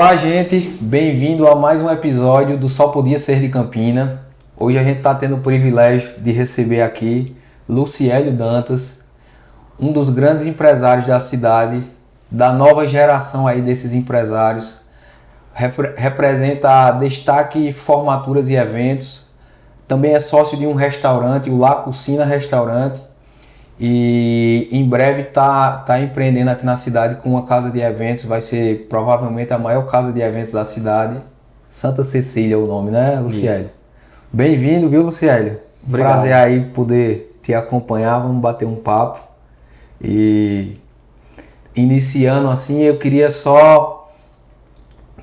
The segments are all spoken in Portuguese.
Olá, gente, bem-vindo a mais um episódio do Só Podia Ser de Campina. Hoje a gente está tendo o privilégio de receber aqui Luciélio Dantas, um dos grandes empresários da cidade, da nova geração aí desses empresários. Representa destaque, formaturas e eventos. Também é sócio de um restaurante, o La Cucina Restaurante. E em breve tá empreendendo aqui na cidade com uma casa de eventos. Vai ser provavelmente a maior casa de eventos da cidade. Santa Cecília é o nome, né, Luciélio? Bem-vindo, viu, Luciélio? Obrigado. Prazer aí poder te acompanhar. Vamos bater um papo. E iniciando assim, eu queria só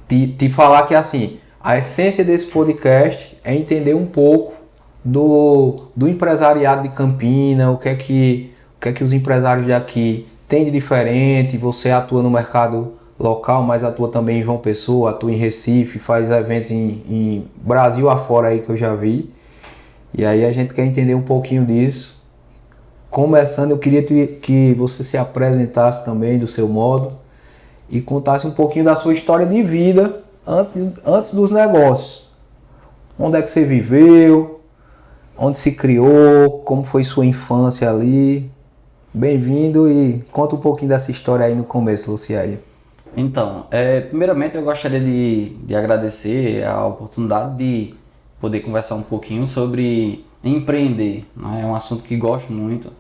te falar que assim, a essência desse podcast é entender um pouco do empresariado de Campina, o que é que os empresários daqui têm de diferente. Você atua no mercado local, mas atua também em João Pessoa, atua em Recife, faz eventos em Brasil afora aí que eu já vi. E aí a gente quer entender um pouquinho disso. Começando, eu queria que você se apresentasse também do seu modo e contasse um pouquinho da sua história de vida antes dos negócios. Onde é que você viveu? Onde se criou, como foi sua infância ali. Bem-vindo e conta um pouquinho dessa história aí no começo, Luciélio. Então, primeiramente eu gostaria de agradecer a oportunidade de poder conversar um pouquinho sobre empreender, né? É um assunto que gosto muito,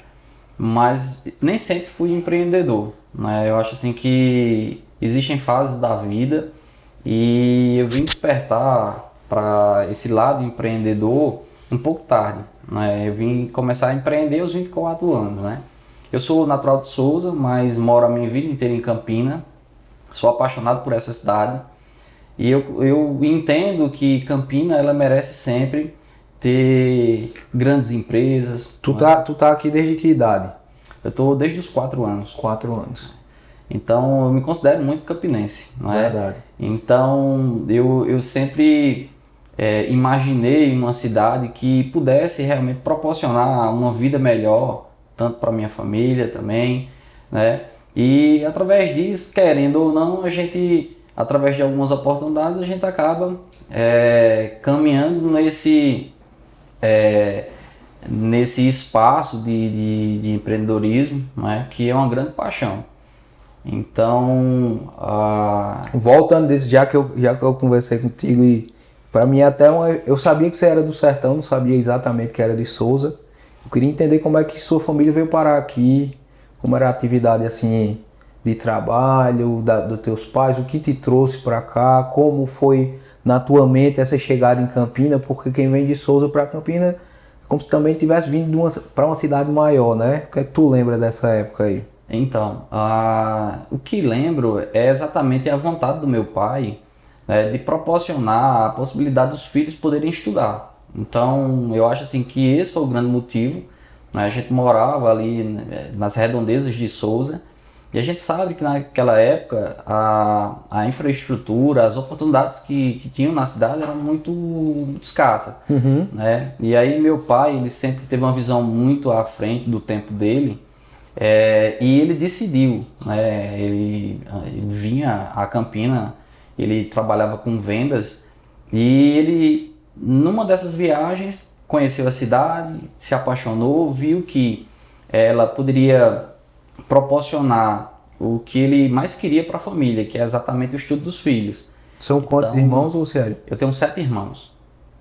mas nem sempre fui empreendedor, né? Eu acho assim que existem fases da vida e eu vim despertar para esse lado empreendedor um pouco tarde, né? Eu vim começar a empreender aos 24 anos, né? Eu sou natural de Souza, mas moro a minha vida inteira em Campina. Sou apaixonado por essa cidade. E eu entendo que Campina ela merece sempre ter grandes empresas. Tu tá aqui desde que idade? Eu estou desde os 4 anos. 4 anos. Então eu me considero muito campinense, não é? Verdade. Então eu sempre imaginei uma cidade que pudesse realmente proporcionar uma vida melhor, tanto para minha família também, né? E através disso, querendo ou não, a gente, através de algumas oportunidades, a gente acaba caminhando nesse espaço de empreendedorismo, né? Que é uma grande paixão. Então, Voltando disso, já que eu conversei contigo e para mim eu sabia que você era do sertão, não sabia exatamente que era de Souza. Eu queria entender como é que sua família veio parar aqui, como era a atividade assim de trabalho dos teus pais, o que te trouxe para cá, como foi na tua mente essa chegada em Campina, porque quem vem de Souza para Campina é como se também tivesse vindo para uma cidade maior, né? O que é que tu lembra dessa época aí? então, o que lembro é exatamente a vontade do meu pai, né, de proporcionar a possibilidade dos filhos poderem estudar. Então, eu acho assim que esse foi o grande motivo, né? A gente morava ali, né, nas redondezas de Souza, e a gente sabe que naquela época a infraestrutura, as oportunidades que tinham na cidade eram muito escassas, né? E aí meu pai, ele sempre teve uma visão muito à frente do tempo dele, e ele decidiu, né? Ele vinha a Campina, ele trabalhava com vendas e ele, numa dessas viagens, conheceu a cidade, se apaixonou, viu que ela poderia proporcionar o que ele mais queria para a família, que é exatamente o estudo dos filhos. São quantos irmãos, Luciélio? Eu tenho 7 irmãos,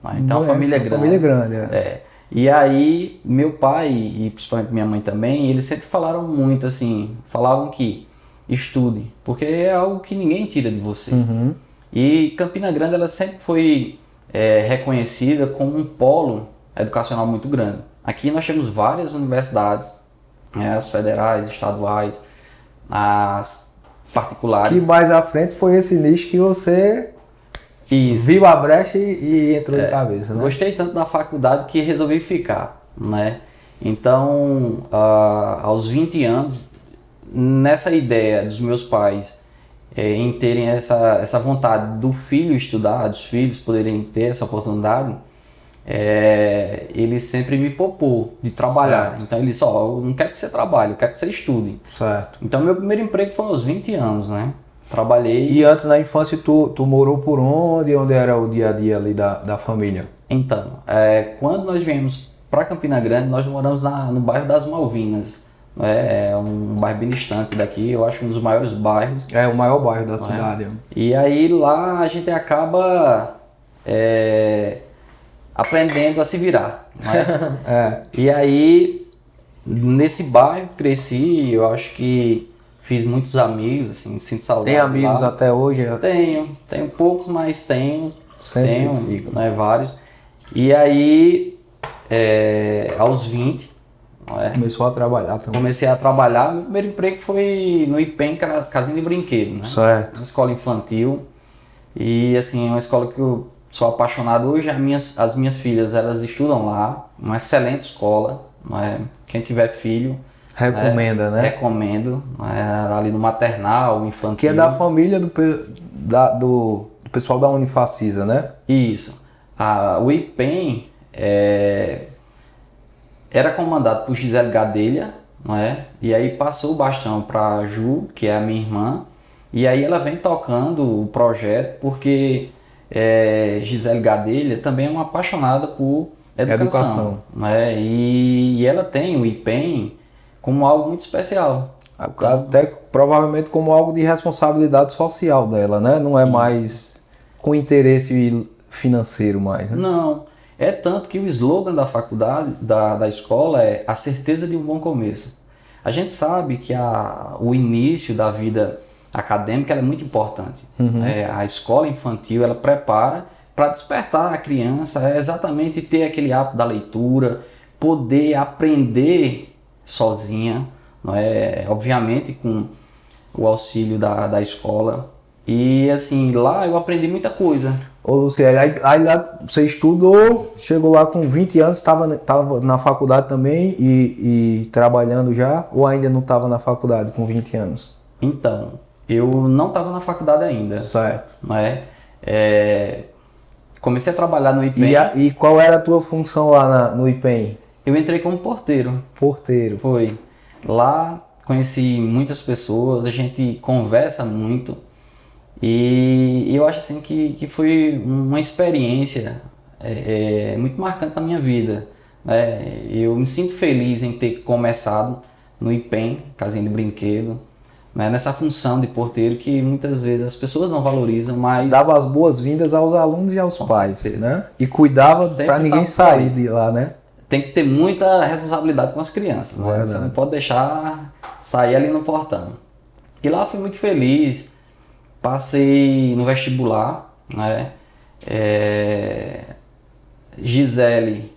né? Então a família é grande. Família é grande, E aí, meu pai e principalmente minha mãe também, eles sempre falaram muito assim, falavam que estude, porque é algo que ninguém tira de você. E Campina Grande, ela sempre foi reconhecida como um polo educacional muito grande. Aqui nós temos várias universidades, as federais, estaduais, as particulares. Que mais à frente foi esse nicho que você viu a brecha e entrou de cabeça, né? Gostei tanto da faculdade que resolvi ficar, né? Então, aos 20 anos, nessa ideia dos meus pais em terem essa vontade do filho estudar, dos filhos poderem ter essa oportunidade, ele sempre me poupou de trabalhar. Certo. Então ele disse, eu não quero que você trabalhe, eu quero que você estude. Certo. Então meu primeiro emprego foi aos 20 anos, né? trabalhei. E antes, na infância, tu morou por onde? Onde era o dia a dia ali da família? Então, quando nós viemos para Campina Grande, nós moramos no bairro das Malvinas. É um bairro bem distante daqui, eu acho um dos maiores bairros. É o maior bairro da Não é? cidade. E aí lá a gente acaba aprendendo a se virar. Não é? É. E aí, nesse bairro, cresci, eu acho que fiz muitos amigos, assim, sinto saudade. Tem amigos lá. até hoje? Tenho poucos, mas Sempre tenho, fica. né, vários. E aí, aos 20, não é? Começou a trabalhar também. Comecei a trabalhar. Meu primeiro emprego foi no IPEM, que era casinha de brinquedo, né? Certo. Uma escola infantil. E assim, é uma escola que eu sou apaixonado. Hoje as minhas filhas, elas estudam lá. Uma excelente escola, não é? Quem tiver filho, Recomenda, né? recomendo. Ali no maternal, infantil. Que é da família do pessoal da Unifacisa, né? Isso. O IPEM era comandado por Gisele Gadelha, não é? E aí passou o bastão para Ju, que é a minha irmã, e aí ela vem tocando o projeto porque Gisele Gadelha também é uma apaixonada por educação. Né? E ela tem o IPEM como algo muito especial. Até provavelmente como algo de responsabilidade social dela, né? Não é mais com interesse financeiro mais, né? Não. É tanto que o slogan da faculdade, da escola é a certeza de um bom começo. A gente sabe que o início da vida acadêmica é muito importante. A escola infantil ela prepara para despertar a criança, exatamente ter aquele hábito da leitura, poder aprender sozinha, não é? Obviamente com o auxílio da escola. E assim, lá eu aprendi muita coisa. Ô Luciano, aí lá você estudou, chegou lá com 20 anos, estava na faculdade também e trabalhando já, ou ainda não estava na faculdade com 20 anos? Então, eu não estava na faculdade ainda. Certo. Não é? Comecei a trabalhar no IPEM. E qual era a tua função lá no IPEM? Eu entrei como porteiro. Porteiro. Foi. Lá conheci muitas pessoas, a gente conversa muito. E eu acho assim que foi uma experiência muito marcante na minha vida. Né? Eu me sinto feliz em ter começado no IPEM, casinha de brinquedo, né? Nessa função de porteiro que muitas vezes as pessoas não valorizam, mas... Dava as boas-vindas aos alunos e aos pais, certeza. né? E cuidava Sempre para ninguém sair de lá, né? Tem que ter muita responsabilidade com as crianças, né? Verdade. Você não pode deixar sair ali no portão. E lá eu fui muito feliz. Passei no vestibular, né? Gisele,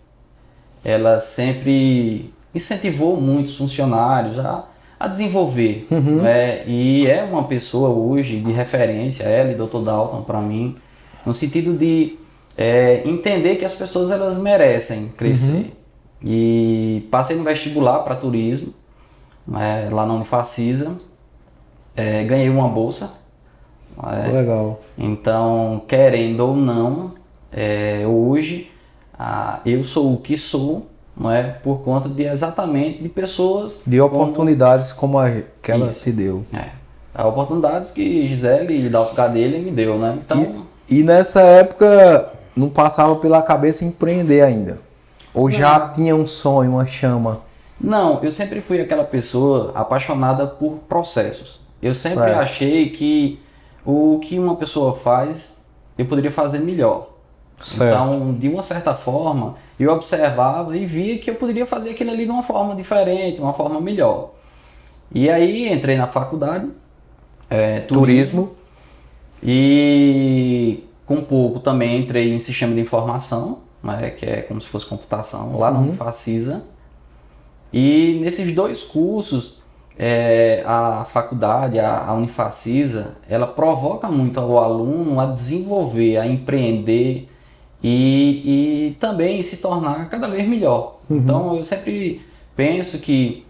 ela sempre incentivou muitos funcionários a desenvolver, né? E é uma pessoa hoje de referência, ela e Dr. Dalton para mim, no sentido de entender que as pessoas elas merecem crescer. E passei no vestibular para turismo, né? Lá na Unifacisa, ganhei uma bolsa. Legal. Então, querendo ou não, hoje eu sou o que sou, não é, por conta exatamente de pessoas... De oportunidades como que ela Isso. te deu. Oportunidades que Gisele e Dalton Gadelha me deu, né? Então, E nessa época não passava pela cabeça empreender ainda? Ou já tinha um sonho, uma chama? não, eu sempre fui aquela pessoa apaixonada por processos. Eu sempre Certo. achei que o que uma pessoa faz, eu poderia fazer melhor. Certo. Então, de uma certa forma, eu observava e via que eu poderia fazer aquilo ali de uma forma diferente, uma forma melhor. E aí entrei na faculdade, Turismo. e com pouco também entrei em sistema de informação, né, que é como se fosse computação, lá na Unifacisa. E nesses dois cursos, a faculdade, a Unifacisa, ela provoca muito o aluno a desenvolver, a empreender e também se tornar cada vez melhor. Então eu sempre penso que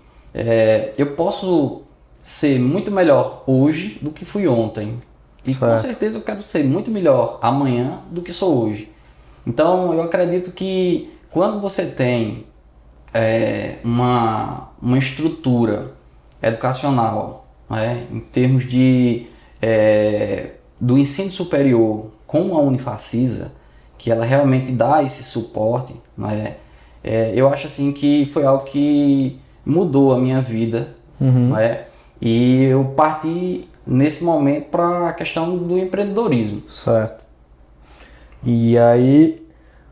eu posso ser muito melhor hoje do que fui ontem. E com Certo. certeza eu quero ser muito melhor amanhã do que sou hoje. Então eu acredito que quando você tem uma estrutura educacional, né, em termos de do ensino superior com a Unifacisa, que ela realmente dá esse suporte, né? Eu acho assim que foi algo que mudou a minha vida, né? E eu parti nesse momento para a questão do empreendedorismo. Certo. E aí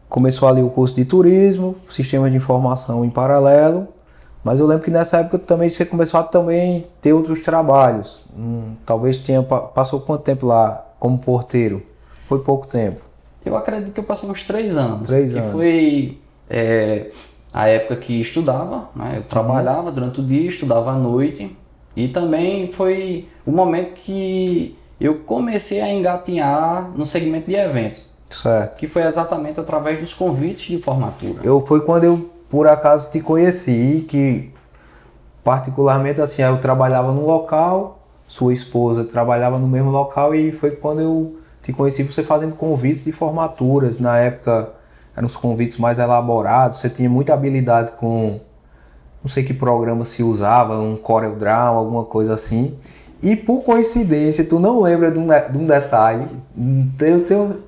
começou ali o curso de turismo, sistema de informação em paralelo, mas eu lembro que nessa época também você começou a também ter outros trabalhos. Talvez passou quanto tempo lá como porteiro? Foi pouco tempo. Eu acredito que eu passei uns 3 anos. 3 que anos. foi a época que estudava, né? Eu trabalhava durante o dia, estudava à noite. E também foi o momento que eu comecei a engatinhar no segmento de eventos. Certo. Que foi exatamente através dos convites de formatura. Foi quando eu, por acaso, te conheci, que particularmente assim, eu trabalhava num local, sua esposa trabalhava no mesmo local e foi quando eu te conheci você fazendo convites de formaturas. Na época eram os convites mais elaborados, você tinha muita habilidade com, não sei que programa se usava, um CorelDRAW, alguma coisa assim. E por coincidência, tu não lembra de um detalhe,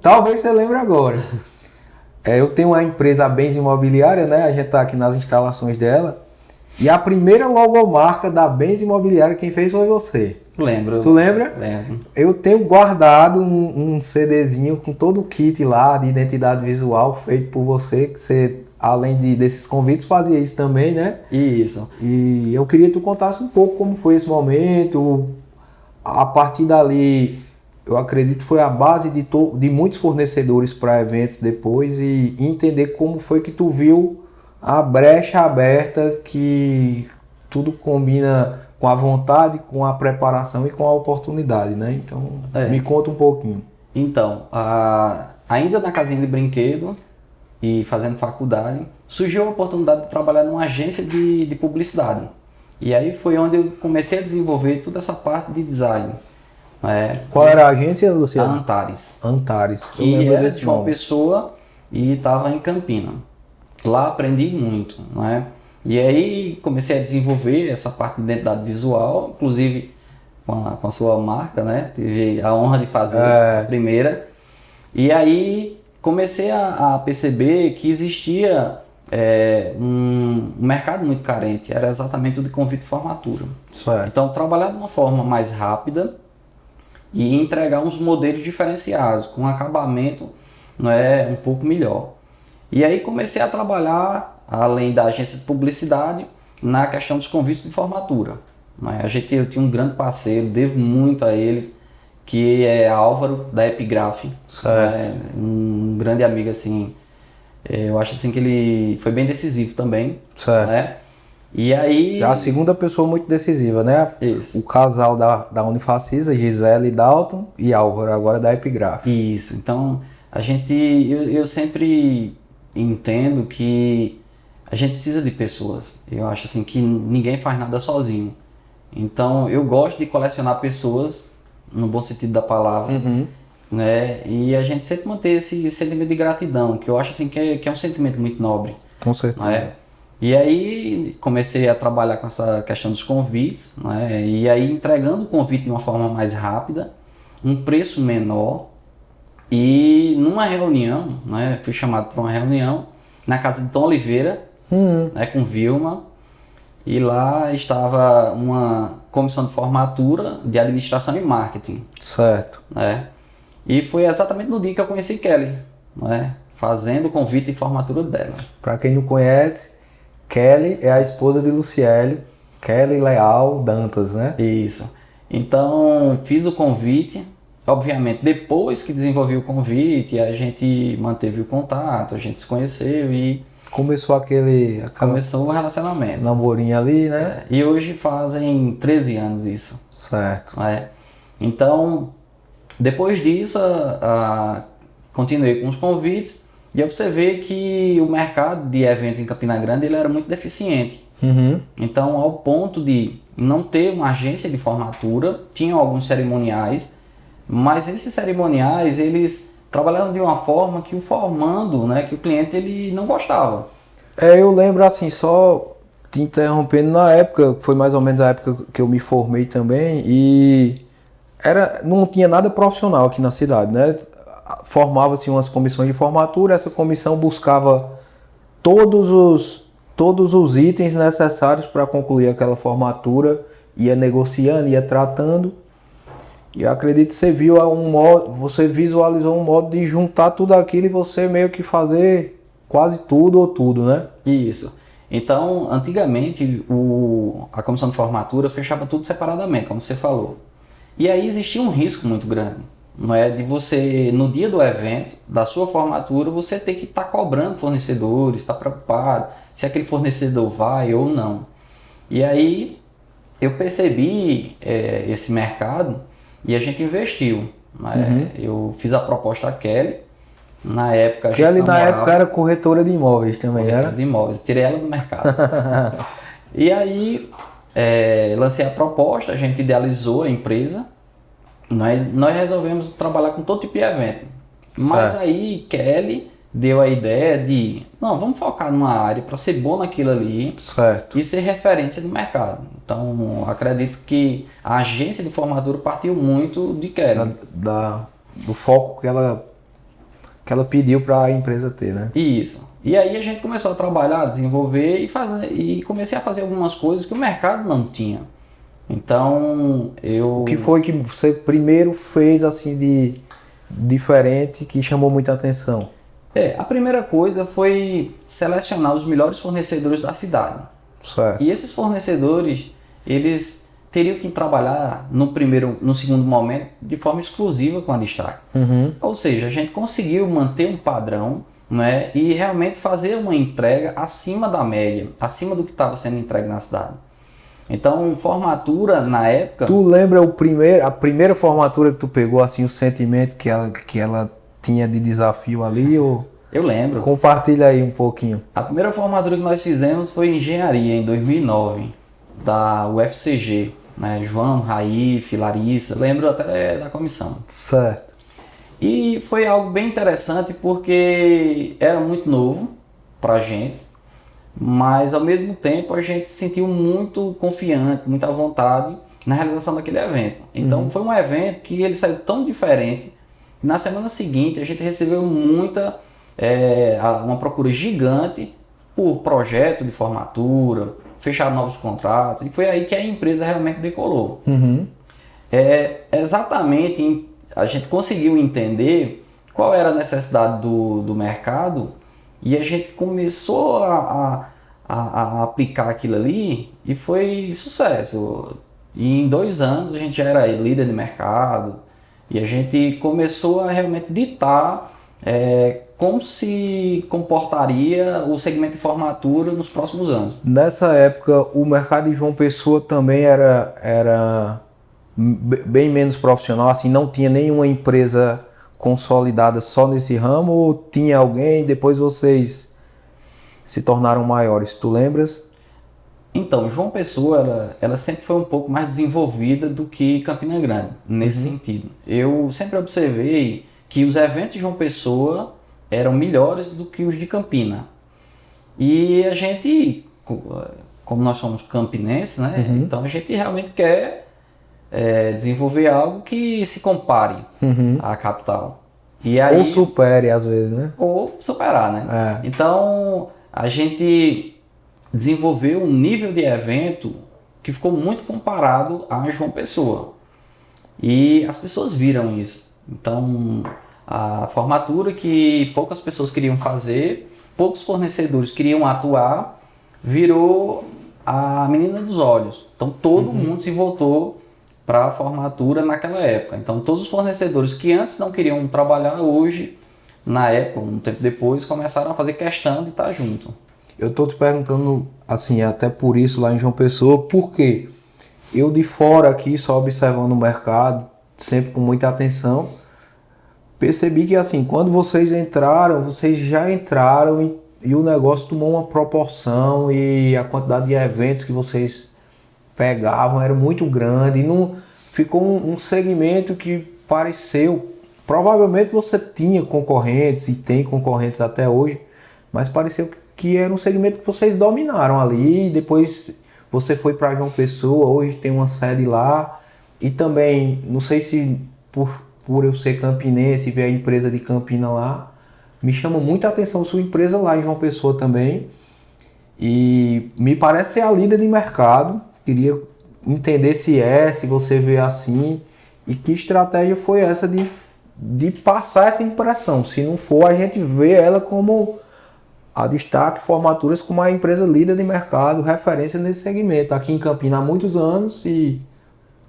talvez você lembre agora. Eu tenho uma empresa Bens Imobiliária, né? A gente tá aqui nas instalações dela. E a primeira logomarca da Bens Imobiliária, quem fez foi você. Lembro. Tu lembra? Lembro. Eu tenho guardado um CDzinho com todo o kit lá de identidade visual feito por você, que você, além desses convites, fazia isso também, né? Isso. E eu queria que tu contasse um pouco como foi esse momento. A partir dali, eu acredito que foi a base de muitos fornecedores para eventos depois e entender como foi que tu viu a brecha aberta, que tudo combina com a vontade, com a preparação e com a oportunidade, né? Então, me conta um pouquinho. Então, ainda na casinha de brinquedo e fazendo faculdade, surgiu a oportunidade de trabalhar numa agência de publicidade. E aí foi onde eu comecei a desenvolver toda essa parte de design. Qual era a agência, Luciano? A Antares. Antares. Que era de João Pessoa e estava em Campina. Lá aprendi muito, né? E aí comecei a desenvolver essa parte de identidade visual, inclusive com a sua marca, né? Tive a honra de fazer a primeira. E aí comecei a perceber que existia um mercado muito carente, era exatamente o de convite e formatura. Certo. Então, trabalhar de uma forma mais rápida e entregar uns modelos diferenciados, com um acabamento um pouco melhor. E aí comecei a trabalhar, além da agência de publicidade, na questão dos convites de formatura. Eu tinha um grande parceiro, devo muito a ele, que é Álvaro, da Epigraph. Certo. Um grande amigo, assim. Eu acho assim que ele foi bem decisivo também. Certo. E aí... A segunda pessoa muito decisiva, né? Isso. O casal da Unifacisa, Gisele Dalton e Álvaro, agora da Epigraph. Isso. Então, eu sempre entendo que a gente precisa de pessoas. Eu acho assim que ninguém faz nada sozinho. Então, eu gosto de colecionar pessoas, no bom sentido da palavra, né? E a gente sempre manter esse sentimento de gratidão, que eu acho assim que é um sentimento muito nobre. Com certeza. Né? E aí comecei a trabalhar com essa questão dos convites, né? E aí entregando o convite de uma forma mais rápida, um preço menor. E numa reunião, né? Fui chamado para uma reunião na casa de Tom Oliveira, né? Com Vilma. E lá estava uma comissão de formatura de administração e marketing. Certo. Né? E foi exatamente no dia que eu conheci Kelly, né? Fazendo o convite de formatura dela. Para quem não conhece, Kelly é a esposa de Luciélio, Kelly Leal Dantas, né? Isso. Então, fiz o convite. Obviamente, depois que desenvolvi o convite, a gente manteve o contato, a gente se conheceu e... Começou Começou o relacionamento. Namorinho ali, né? E hoje fazem 13 anos isso. Certo. Então, depois disso, continuei com os convites e observei que o mercado de eventos em Campina Grande ele era muito deficiente. Então, ao ponto de não ter uma agência de formatura, tinham alguns cerimoniais, mas esses cerimoniais, eles trabalhavam de uma forma que o formando, né, que o cliente ele não gostava. Eu lembro assim, só te interrompendo, na época, foi mais ou menos a época que eu me formei também, e não tinha nada profissional aqui na cidade, né? Formava-se umas comissões de formatura, essa comissão buscava todos os itens necessários para concluir aquela formatura, ia negociando, ia tratando. E eu acredito que você viu você visualizou um modo de juntar tudo aquilo e você meio que fazer quase tudo ou tudo, né? Isso. Então, antigamente, a comissão de formatura fechava tudo separadamente, como você falou. E aí existia um risco muito grande, não é? De você, no dia do evento, da sua formatura, você ter que estar cobrando fornecedores, estar preocupado se aquele fornecedor vai ou não. E aí eu percebi esse mercado e a gente investiu. Né? Eu fiz a proposta à Kelly. Na época a gente Kelly na namorava, época era corretora de imóveis também, corretora era? de imóveis, tirei ela do mercado. E aí lancei a proposta, a gente idealizou a empresa, nós resolvemos trabalhar com todo tipo de evento. Mas Certo. aí Kelly deu a ideia de, não, vamos focar numa área para ser bom naquilo ali Certo. e ser referência no mercado. Então acredito que a agência de formatura partiu muito de Kelly. Do foco que ela pediu para a empresa ter, né? Isso. E aí a gente começou a trabalhar, desenvolver e fazer, e comecei a fazer algumas coisas que o mercado não tinha. Então O que foi que você primeiro fez assim de diferente que chamou muita atenção? a primeira coisa foi selecionar os melhores fornecedores da cidade. Certo. E esses fornecedores, eles teriam que trabalhar no segundo momento de forma exclusiva com a Destaque. Ou seja, a gente conseguiu manter um padrão, né, e realmente fazer uma entrega acima da média, acima do que estava sendo entregue na cidade. Então, formatura na época... Tu lembra a primeira formatura que tu pegou, assim, o sentimento que ela tinha de desafio ali? Ou Eu lembro. compartilha aí um pouquinho. A primeira formatura que nós fizemos foi em engenharia, em 2009, da UFCG. Né? João, Raif, Larissa, lembro até da comissão. Certo. E foi algo bem interessante porque era muito novo pra gente, mas ao mesmo tempo a gente se sentiu muito confiante, muita vontade na realização daquele evento. Então foi um evento que ele saiu tão diferente. Na semana seguinte a gente recebeu uma procura gigante por projeto de formatura, fechar novos contratos, e foi aí que a empresa realmente decolou. Exatamente, a gente conseguiu entender qual era a necessidade do mercado e a gente começou a aplicar aquilo ali e foi sucesso. E em 2 anos a gente já era líder de mercado e a gente começou a realmente ditar como se comportaria o segmento de formatura nos próximos anos. Nessa época, o mercado de João Pessoa também era bem menos profissional, assim, não tinha nenhuma empresa consolidada só nesse ramo, ou tinha alguém, depois vocês se tornaram maiores, tu lembras? Então, João Pessoa, ela sempre foi um pouco mais desenvolvida do que Campina Grande, nesse sentido. Eu sempre observei que os eventos de João Pessoa eram melhores do que os de Campina. E a gente, como nós somos campinenses, né? Então a gente realmente quer desenvolver algo que se compare à capital. E aí, Ou supere às vezes, né? ou superar, né? Então a gente desenvolveu um nível de evento que ficou muito comparado a João Pessoa. E as pessoas viram isso. Então, a formatura que poucas pessoas queriam fazer, poucos fornecedores queriam atuar, virou a menina dos olhos. Então, todo mundo se voltou para a formatura naquela época. Então, todos os fornecedores que antes não queriam trabalhar, hoje, na época, um tempo depois, começaram a fazer questão de estar junto. Eu tô te perguntando, assim, até por isso lá em João Pessoa, porque eu de fora aqui, só observando o mercado, sempre com muita atenção, percebi que, assim, quando vocês entraram, vocês já entraram e o negócio tomou uma proporção e a quantidade de eventos que vocês pegavam era muito grande e não ficou um segmento que pareceu, provavelmente você tinha concorrentes e tem concorrentes até hoje, mas pareceu que era um segmento que vocês dominaram ali, depois você foi para João Pessoa, hoje tem uma sede lá E também, não sei se por eu ser campinense e ver a empresa de Campina lá, me chama muita atenção sua empresa lá em João Pessoa também. E me parece ser a líder de mercado. Queria entender se você vê assim. E que estratégia foi essa de passar essa impressão. Se não for, a gente vê ela como a Destaque Formaturas como a empresa líder de mercado, referência nesse segmento. Aqui em Campina há muitos anos e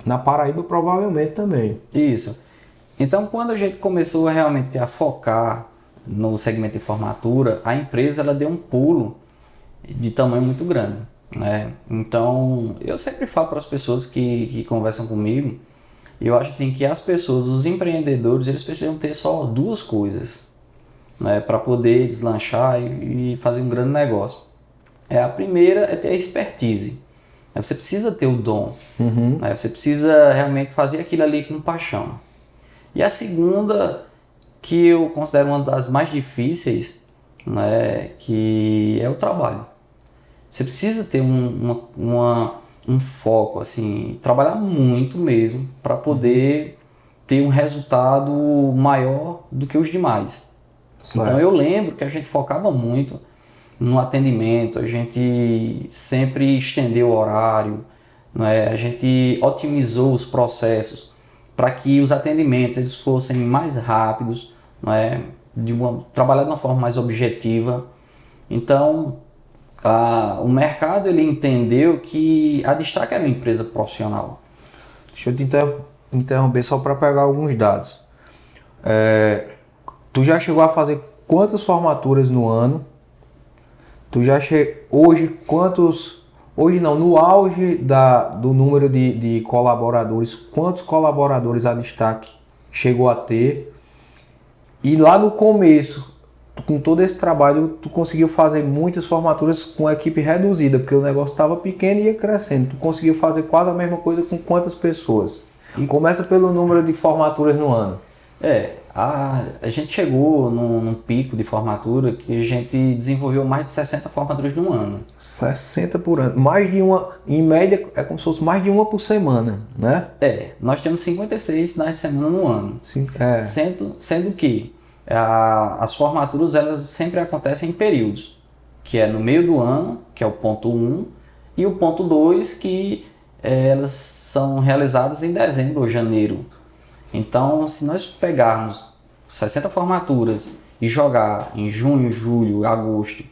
na Paraíba provavelmente também. Isso. Então, quando a gente começou realmente a focar no segmento de formatura, a empresa ela deu um pulo de tamanho muito grande, né? Então, eu sempre falo para as pessoas que conversam comigo, eu acho assim que as pessoas, os empreendedores, eles precisam ter só duas coisas, né, para poder deslanchar e fazer um grande negócio. A primeira é ter a expertise. Você precisa ter o dom, né? Você precisa realmente fazer aquilo ali com paixão. E a segunda, que eu considero uma das mais difíceis, né, que é o trabalho. Você precisa ter um foco, assim, trabalhar muito mesmo para poder ter um resultado maior do que os demais. Certo. Então eu lembro que a gente focava muito no atendimento, a gente sempre estendeu o horário, né? A gente otimizou os processos para que os atendimentos eles fossem mais rápidos, né? Trabalhar de uma forma mais objetiva. Então o mercado ele entendeu que a Destaque era uma empresa profissional. Deixa eu te interromper só para pegar alguns dados. Tu já chegou a fazer quantas formaturas no ano? Hoje não, no auge do número de colaboradores, quantos colaboradores a Destaque chegou a ter? E lá no começo, com todo esse trabalho, tu conseguiu fazer muitas formaturas com a equipe reduzida, porque o negócio estava pequeno e ia crescendo. Tu conseguiu fazer quase a mesma coisa com quantas pessoas? Começa pelo número de formaturas no ano. A gente chegou num pico de formatura que a gente desenvolveu mais de 60 formaturas no ano. 60 por ano. Mais de uma, em média, é como se fosse mais de uma por semana, né? Nós temos 56 na semana no ano. Sim, Sendo que as formaturas elas sempre acontecem em períodos, que é no meio do ano, que é o ponto 1, e o ponto 2, que elas são realizadas em dezembro ou janeiro. Então, se nós pegarmos 60 formaturas e jogar em junho, julho, agosto,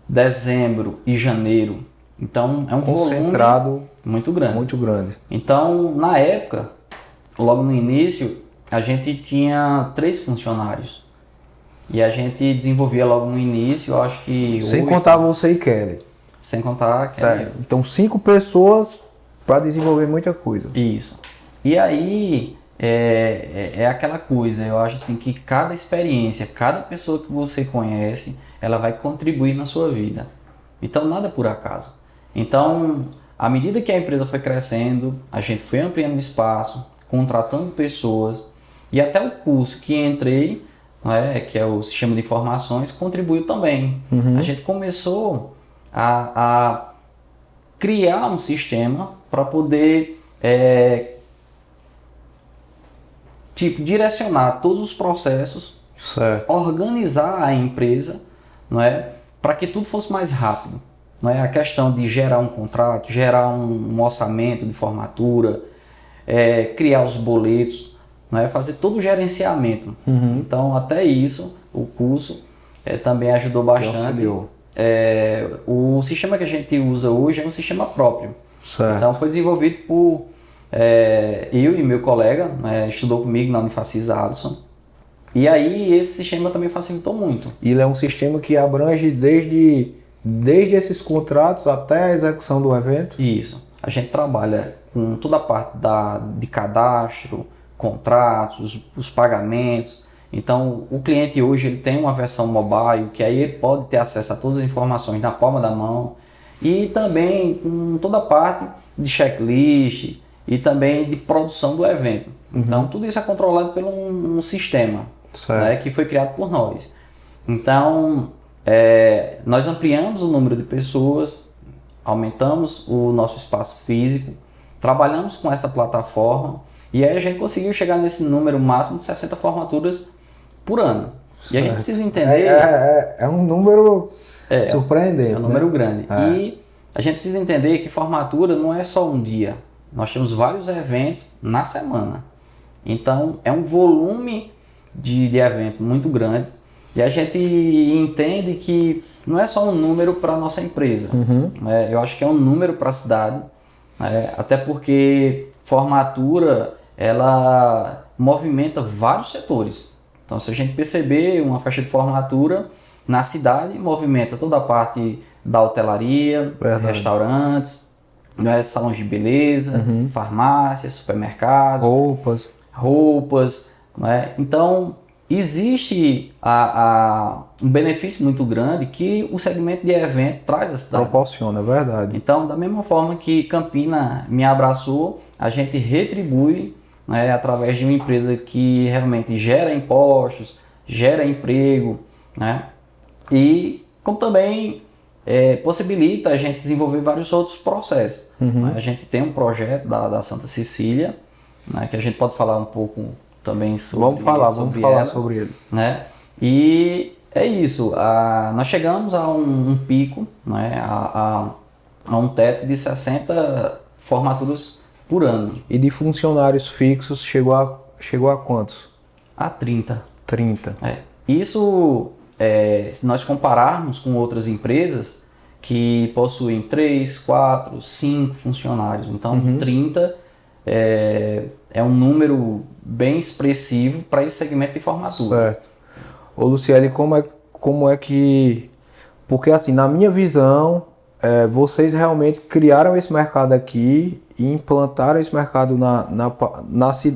dezembro e janeiro, então é um concentrado volume muito grande. Muito grande. Então, na época, logo no início, a gente tinha 3 funcionários. E a gente desenvolvia logo no início, eu acho que... Sem contar você e Kelly. Sem contar certo. Então 5 pessoas para desenvolver muita coisa. Isso. E aí é aquela coisa, eu acho assim que cada experiência, cada pessoa que você conhece, ela vai contribuir na sua vida. Então nada por acaso. Então, à medida que a empresa foi crescendo, a gente foi ampliando o espaço, contratando pessoas, e até o curso que entrei, que é o Sistema de Informações, contribuiu também. A gente começou a criar um sistema para poder direcionar todos os processos, certo, organizar a empresa, para que tudo fosse mais rápido. A questão de gerar um contrato, gerar um orçamento de formatura, criar os boletos, fazer todo o gerenciamento. Então, até isso, o curso também ajudou bastante. O sistema que a gente usa hoje é um sistema próprio. Certo. Então, foi desenvolvido por eu e meu colega, estudou comigo na Unifacis Alisson. E aí, esse sistema também facilitou muito. E ele é um sistema que abrange desde esses contratos até a execução do evento? Isso. A gente trabalha com toda a parte de cadastro, contratos, os pagamentos. Então, o cliente hoje ele tem uma versão mobile, que aí ele pode ter acesso a todas as informações na palma da mão. E também com toda a parte de checklist e também de produção do evento. Então, tudo isso é controlado por um sistema, que foi criado por nós. Então, nós ampliamos o número de pessoas, aumentamos o nosso espaço físico, trabalhamos com essa plataforma e aí a gente conseguiu chegar nesse número máximo de 60 formaturas por ano. Certo. E a gente precisa entender... É um número surpreendente. É um número né? grande. E a gente precisa entender que formatura não é só um dia. Nós temos vários eventos na semana. Então, é um volume de eventos muito grande. E a gente entende que não é só um número para a nossa empresa. Né? Eu acho que é um número para a cidade. Né? Até porque formatura, ela movimenta vários setores. Então, se a gente perceber uma festa de formatura na cidade, movimenta toda a parte da hotelaria, restaurantes, né, salões de beleza, farmácias, supermercados, roupas, né? Então, existe um benefício muito grande que o segmento de evento traz à cidade. Proporciona, é verdade. Então, da mesma forma que Campina me abraçou, a gente retribui, né, através de uma empresa que realmente gera impostos, gera emprego, né? E como também possibilita a gente desenvolver vários outros processos. Né? A gente tem um projeto da Santa Cecília, né, que a gente pode falar um pouco também sobre vamos falar sobre ele. Né? E é isso, nós chegamos a um pico, né, a um teto de 60 formaturas por ano. E de funcionários fixos chegou a quantos? A 30. 30. Isso, se nós compararmos com outras empresas que possuem 3, 4, 5 funcionários, então 30 é um número bem expressivo para esse segmento de formatura. Certo. Ô Luciele, como é que... Porque assim, na minha visão, vocês realmente criaram esse mercado aqui e implantaram esse mercado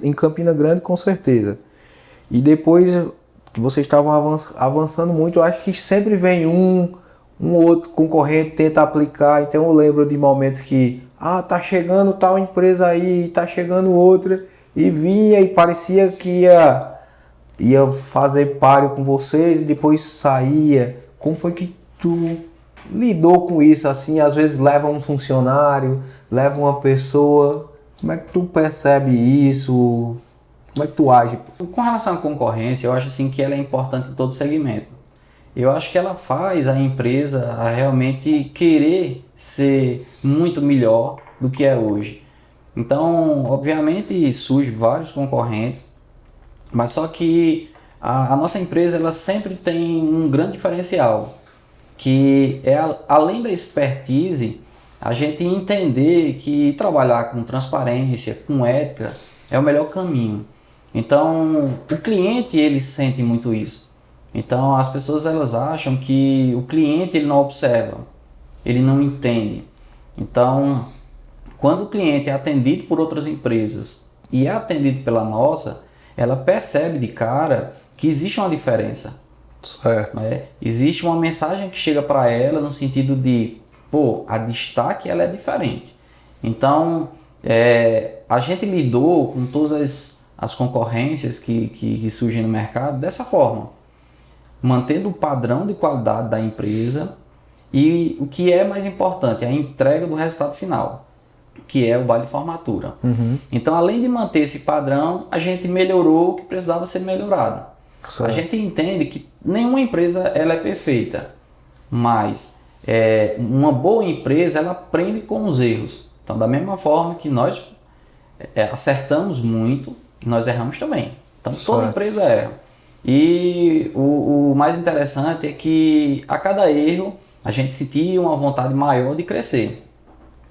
em Campina Grande, com certeza. E depois que vocês estavam avançando muito, eu acho que sempre vem um outro concorrente tenta aplicar. Então eu lembro de momentos que tá chegando tal empresa aí, tá chegando outra, e vinha e parecia que ia fazer páreo com vocês e depois saía. Como foi que tu lidou com isso? Assim, às vezes leva um funcionário, leva uma pessoa. Como é que tu percebe isso? Como é que tu age? Com relação à concorrência, eu acho assim que ela é importante em todo segmento. Eu acho que ela faz a empresa a realmente querer ser muito melhor do que é hoje. Então, obviamente, surgem vários concorrentes, mas só que a nossa empresa ela sempre tem um grande diferencial, que é além da expertise, a gente entender que trabalhar com transparência, com ética, é o melhor caminho. Então, o cliente ele sente muito isso. Então, as pessoas elas acham que o cliente ele não observa, ele não entende. Então, quando o cliente é atendido por outras empresas e é atendido pela nossa, ela percebe de cara que existe uma diferença. Certo. Né? Existe uma mensagem que chega para ela no sentido de, a destaque ela é diferente. Então, a gente lidou com todas as concorrências que surgem no mercado dessa forma, mantendo o padrão de qualidade da empresa e o que é mais importante, a entrega do resultado final, que é o baile de formatura. Então, além de manter esse padrão, a gente melhorou o que precisava ser melhorado. Certo. A gente entende que nenhuma empresa ela é perfeita, mas uma boa empresa ela aprende com os erros. Então, da mesma forma que nós acertamos muito, nós erramos também. Então, toda empresa erra. E o mais interessante é que a cada erro a gente sentia uma vontade maior de crescer.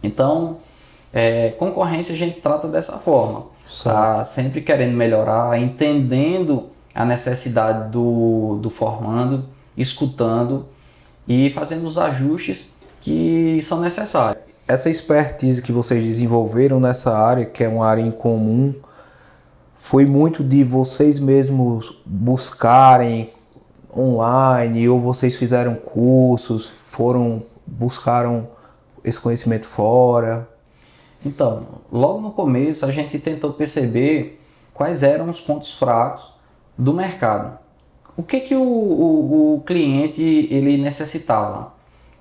Então, concorrência a gente trata dessa forma. Tá sempre querendo melhorar, entendendo a necessidade do formando, escutando e fazendo os ajustes que são necessários. Essa expertise que vocês desenvolveram nessa área, que é uma área em comum, foi muito de vocês mesmos buscarem online, ou vocês fizeram cursos, buscaram esse conhecimento fora? Então, logo no começo a gente tentou perceber quais eram os pontos fracos do mercado. O que o cliente ele necessitava,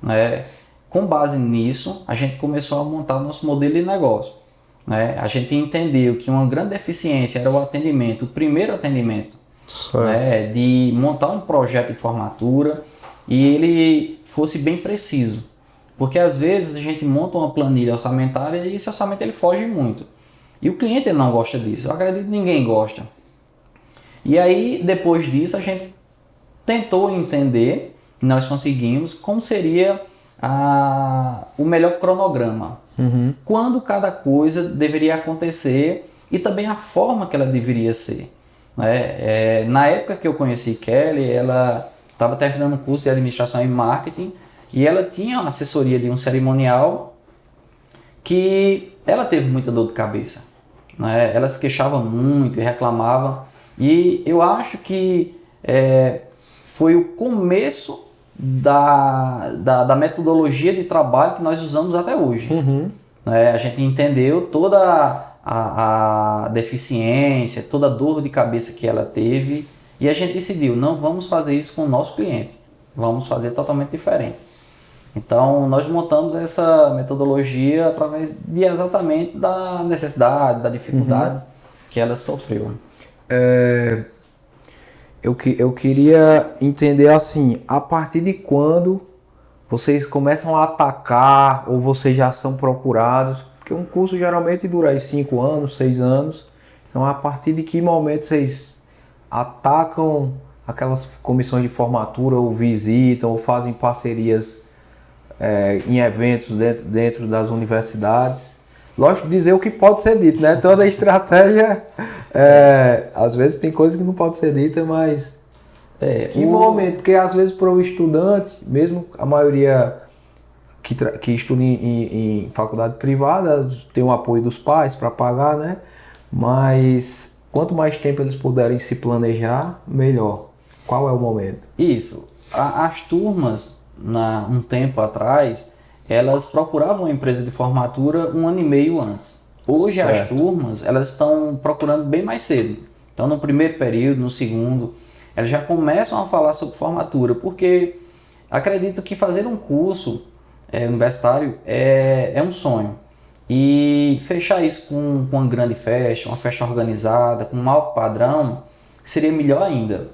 né? Com base nisso, a gente começou a montar nosso modelo de negócio. né, a gente entendeu que uma grande deficiência era o atendimento, o primeiro atendimento, né, de montar um projeto de formatura e ele fosse bem preciso. Porque às vezes a gente monta uma planilha orçamentária e esse orçamento ele foge muito. E o cliente ele não gosta disso. Eu acredito que ninguém gosta. E aí, depois disso, a gente tentou entender, nós conseguimos, como seria o melhor cronograma. Quando cada coisa deveria acontecer e também a forma que ela deveria ser. Né? Na época que eu conheci Kelly, ela estava terminando um curso de administração e marketing e ela tinha uma assessoria de um cerimonial que ela teve muita dor de cabeça. Né? Ela se queixava muito e reclamava. E eu acho que foi o começo da metodologia de trabalho que nós usamos até hoje. A gente entendeu toda a deficiência, toda a dor de cabeça que ela teve e a gente decidiu, não vamos fazer isso com o nosso cliente, vamos fazer totalmente diferente. Então, nós montamos essa metodologia através de exatamente da necessidade, da dificuldade que ela sofreu. Eu queria entender assim, a partir de quando vocês começam a atacar ou vocês já são procurados? Porque um curso geralmente dura aí 5 anos, 6 anos. Então, a partir de que momento vocês atacam aquelas comissões de formatura ou visitam ou fazem parcerias em eventos dentro das universidades? Lógico, dizer o que pode ser dito, né? Toda estratégia, às vezes tem coisa que não pode ser dita, mas que momento? Porque às vezes para o estudante, mesmo a maioria que estuda em faculdade privada, tem o apoio dos pais para pagar, né? Mas quanto mais tempo eles puderem se planejar, melhor. Qual é o momento? Isso. As turmas, um tempo atrás, elas procuravam a empresa de formatura 1 ano e meio antes. Hoje as turmas, elas estão procurando bem mais cedo. Então no primeiro período, no segundo, elas já começam a falar sobre formatura, porque acredito que fazer um curso universitário é um sonho. E fechar isso com uma grande festa, uma festa organizada, com um alto padrão, seria melhor ainda.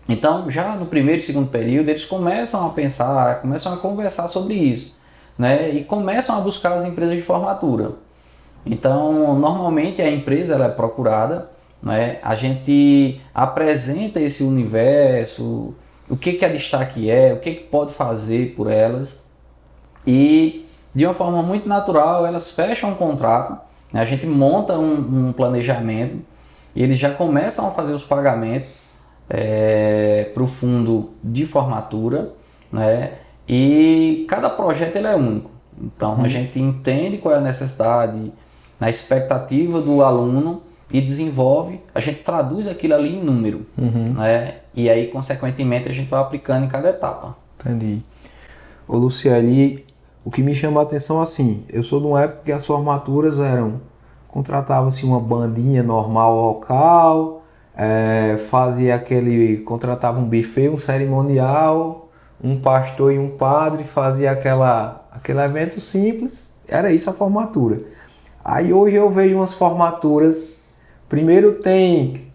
Então já no primeiro e segundo período, eles começam a pensar, começam a conversar sobre isso. Né, e começam a buscar as empresas de formatura. Então, normalmente a empresa ela é procurada, né, a gente apresenta esse universo, o que a Destaque o que pode fazer por elas e de uma forma muito natural elas fecham um contrato, né, a gente monta um planejamento e eles já começam a fazer os pagamentos para o fundo de formatura, né, e cada projeto ele é único. Então a gente entende qual é a necessidade, a expectativa do aluno e desenvolve, a gente traduz aquilo ali em número, né? E aí consequentemente a gente vai aplicando em cada etapa. Entendi. Ô Lucieli, o que me chama a atenção assim, eu sou de uma época que as formaturas contratava-se uma bandinha normal local, contratava um buffet, um cerimonial, um pastor e um padre, fazia aquele evento simples, era isso a formatura. Aí hoje eu vejo umas formaturas, primeiro tem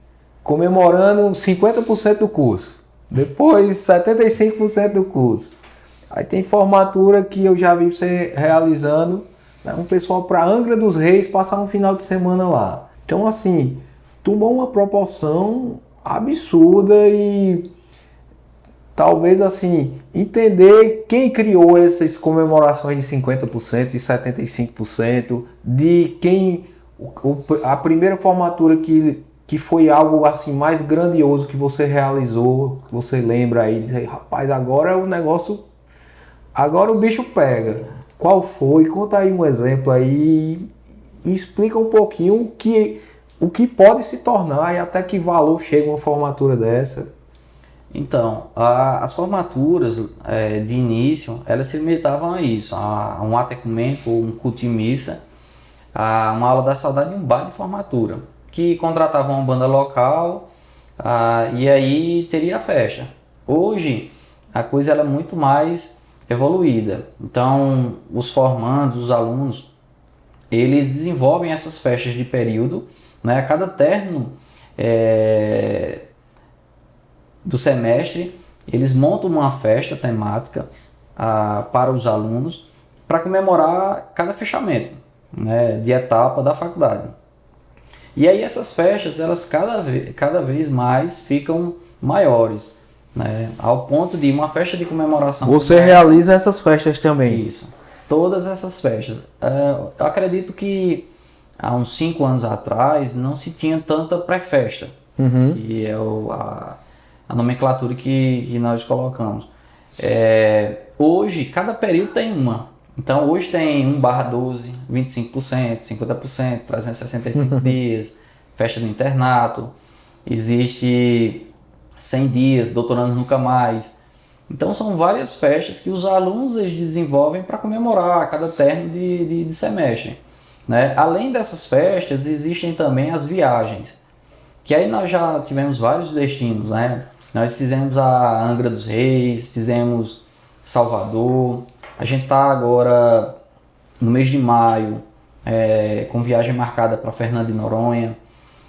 comemorando 50% do curso, depois 75% do curso. Aí tem formatura que eu já vi você realizando, né, um pessoal para Angra dos Reis passar um final de semana lá. Então assim, tomou uma proporção absurda e talvez assim, entender quem criou essas comemorações de 50%, de 75%, de quem a primeira formatura que foi algo assim mais grandioso que você realizou, que você lembra aí, de, rapaz, agora o negócio, agora o bicho pega. Qual foi? Conta aí um exemplo aí e explica um pouquinho o que pode se tornar e até que valor chega uma formatura dessa. Então, as formaturas de início, elas se limitavam a isso, a um ato ecumênico, um culto de missa, a uma aula da saudade e um baile de formatura, que contratavam uma banda local e aí teria a festa. Hoje, a coisa ela é muito mais evoluída. Então, os formandos, os alunos, eles desenvolvem essas festas de período, né? A cada término do semestre, eles montam uma festa temática para os alunos para comemorar cada fechamento, né, de etapa da faculdade. E aí essas festas, elas cada vez mais ficam maiores, né, ao ponto de uma festa de comemoração... Você realiza essas festas também? Isso, todas essas festas. Eu acredito que há uns 5 anos atrás não se tinha tanta pré-festa, que é a nomenclatura que nós colocamos. Hoje, cada período tem uma. Então, hoje tem 1/12, 25%, 50%, 365 dias, festa do internato, existe 100 dias, doutorando nunca mais. Então, são várias festas que os alunos eles desenvolvem para comemorar cada término de semestre, né? Além dessas festas, existem também as viagens, que aí nós já tivemos vários destinos, né? Nós fizemos a Angra dos Reis, fizemos Salvador, a gente está agora no mês de maio com viagem marcada para Fernando de Noronha.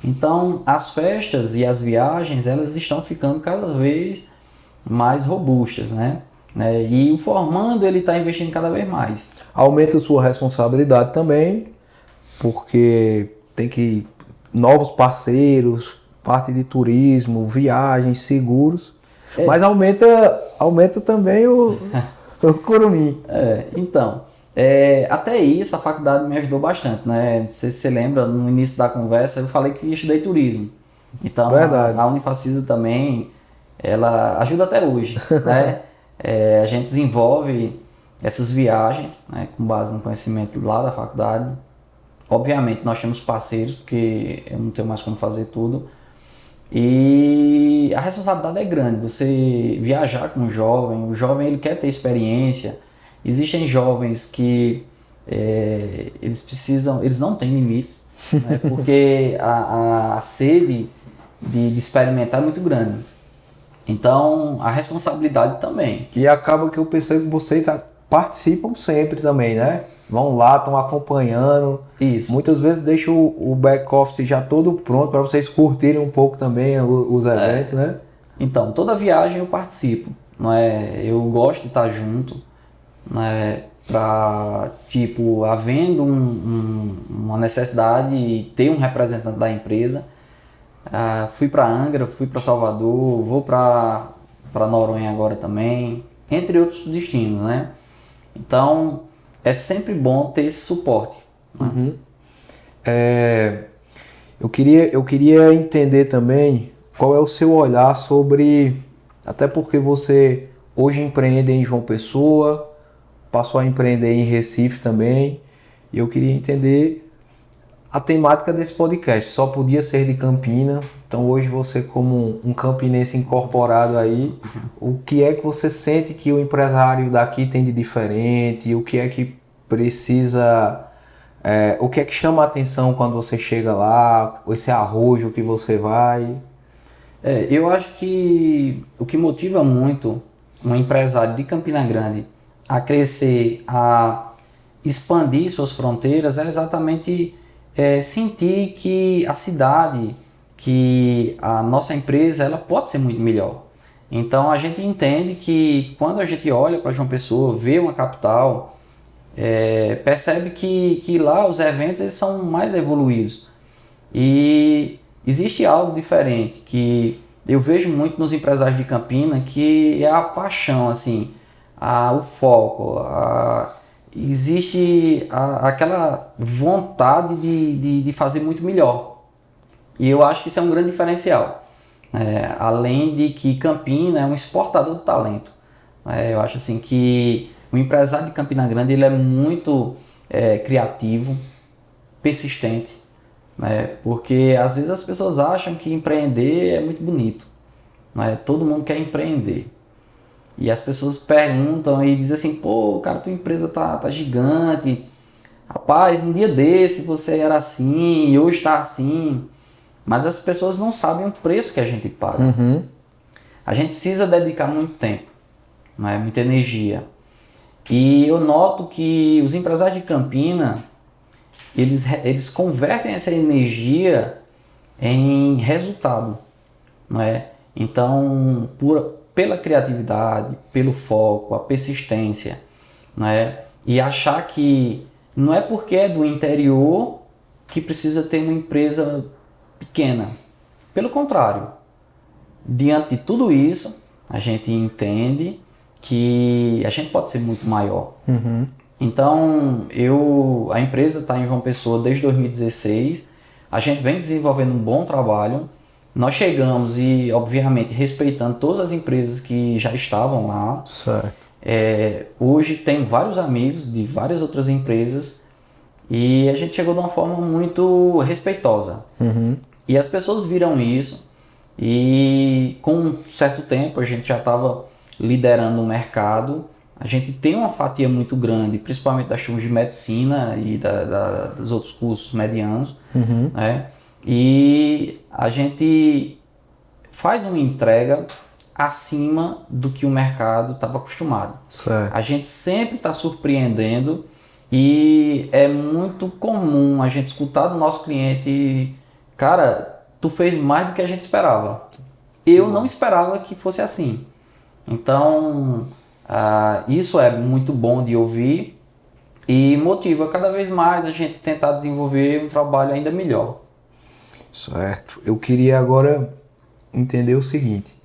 Então as festas e as viagens elas estão ficando cada vez mais robustas, né? E o formando ele está investindo cada vez mais. Aumenta a sua responsabilidade também, porque tem que novos parceiros, parte de turismo, viagens, seguros, mas aumenta também o curumim. Então, até isso a faculdade me ajudou bastante, né? Não sei se você lembra, no início da conversa eu falei que estudei turismo. Então a Unifacisa também, ela ajuda até hoje, né? A gente desenvolve essas viagens, né, com base no conhecimento lá da faculdade. Obviamente nós temos parceiros, porque eu não tenho mais como fazer tudo. E a responsabilidade é grande, você viajar com o jovem ele quer ter experiência. Existem jovens que eles não têm limites, né, porque a sede de experimentar é muito grande. Então a responsabilidade também. E acaba que eu percebo que vocês participam sempre também, né? Vão lá, estão acompanhando. Isso. Muitas vezes deixam o back-office já todo pronto para vocês curtirem um pouco também os eventos, né? Então, toda viagem eu participo, não é? Eu gosto de estar junto, né? Para, tipo, havendo uma necessidade, ter um representante da empresa. Fui para Angra, fui para Salvador, vou para Noronha agora também, entre outros destinos, né? Então, é sempre bom ter esse suporte. Uhum. Eu queria entender também qual é o seu olhar sobre, até porque você hoje empreende em João Pessoa, passou a empreender em Recife também, e eu queria entender a temática desse podcast. Só podia ser de Campina, então hoje você como um campinense incorporado aí, o que é que você sente que o empresário daqui tem de diferente, o que é que precisa, o que é que chama a atenção quando você chega lá, esse arrojo que você vai? Eu acho que o que motiva muito um empresário de Campina Grande a crescer, a expandir suas fronteiras é exatamente sentir que a cidade, que a nossa empresa, ela pode ser muito melhor. Então a gente entende que quando a gente olha para João Pessoa, vê uma capital, percebe que lá os eventos eles são mais evoluídos. E existe algo diferente que eu vejo muito nos empresários de Campina, que é a paixão, assim, o foco, existe aquela vontade de fazer muito melhor. E eu acho que isso é um grande diferencial. Além de que Campina é um exportador de talento. Eu acho assim que o empresário de Campina Grande ele é muito criativo, persistente, porque às vezes as pessoas acham que empreender é muito bonito. Todo mundo quer empreender. E as pessoas perguntam e dizem assim, pô, cara, tua empresa tá gigante. Rapaz, um dia desse você era assim e hoje está assim. Mas as pessoas não sabem o preço que a gente paga. Uhum. A gente precisa dedicar muito tempo, muita energia. E eu noto que os empresários de Campina, eles convertem essa energia em resultado, não é? Então, pela criatividade, pelo foco, a persistência, não é? E achar que não é porque é do interior que precisa ter uma empresa pequena. Pelo contrário, diante de tudo isso, a gente entende que a gente pode ser muito maior. Então, a empresa está em João Pessoa desde 2016, a gente vem desenvolvendo um bom trabalho, nós chegamos e, obviamente, respeitando todas as empresas que já estavam lá. Certo. Hoje tem vários amigos de várias outras empresas e a gente chegou de uma forma muito respeitosa. E as pessoas viram isso e com um certo tempo a gente já estava liderando o mercado. A gente tem uma fatia muito grande, principalmente das turmas de medicina e dos outros cursos medianos, né? E a gente faz uma entrega acima do que o mercado estava acostumado. Certo. A gente sempre está surpreendendo e é muito comum a gente escutar do nosso cliente: cara, tu fez mais do que a gente esperava. Eu não esperava que fosse assim. Então, isso é muito bom de ouvir e motiva cada vez mais a gente tentar desenvolver um trabalho ainda melhor. Certo. Eu queria agora entender o seguinte.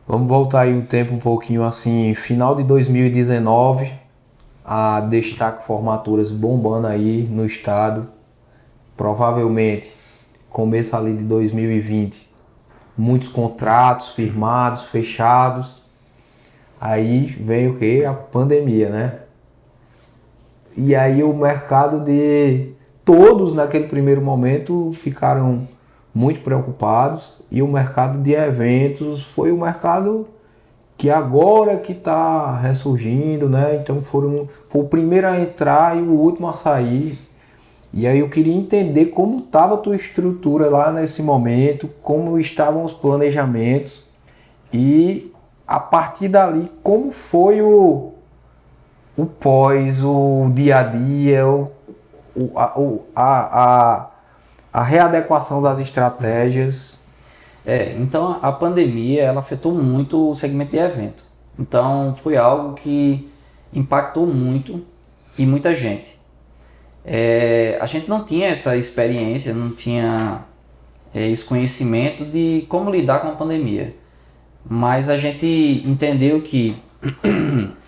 Vamos voltar aí o tempo um pouquinho assim, final de 2019, a Destaque Formaturas bombando aí no estado. Provavelmente, começo ali de 2020, muitos contratos firmados, fechados. Aí vem o quê? A pandemia, né? E aí o mercado todos naquele primeiro momento ficaram muito preocupados e o mercado de eventos foi o mercado que agora que está ressurgindo, né? Então foi o primeiro a entrar e o último a sair. E aí eu queria entender como estava a tua estrutura lá nesse momento, como estavam os planejamentos e a partir dali como foi o pós, o dia a dia, a readequação das estratégias. Então a pandemia ela afetou muito o segmento de evento. Então foi algo que impactou muito e muita gente. A gente não tinha essa experiência, não tinha esse conhecimento de como lidar com a pandemia. Mas a gente entendeu que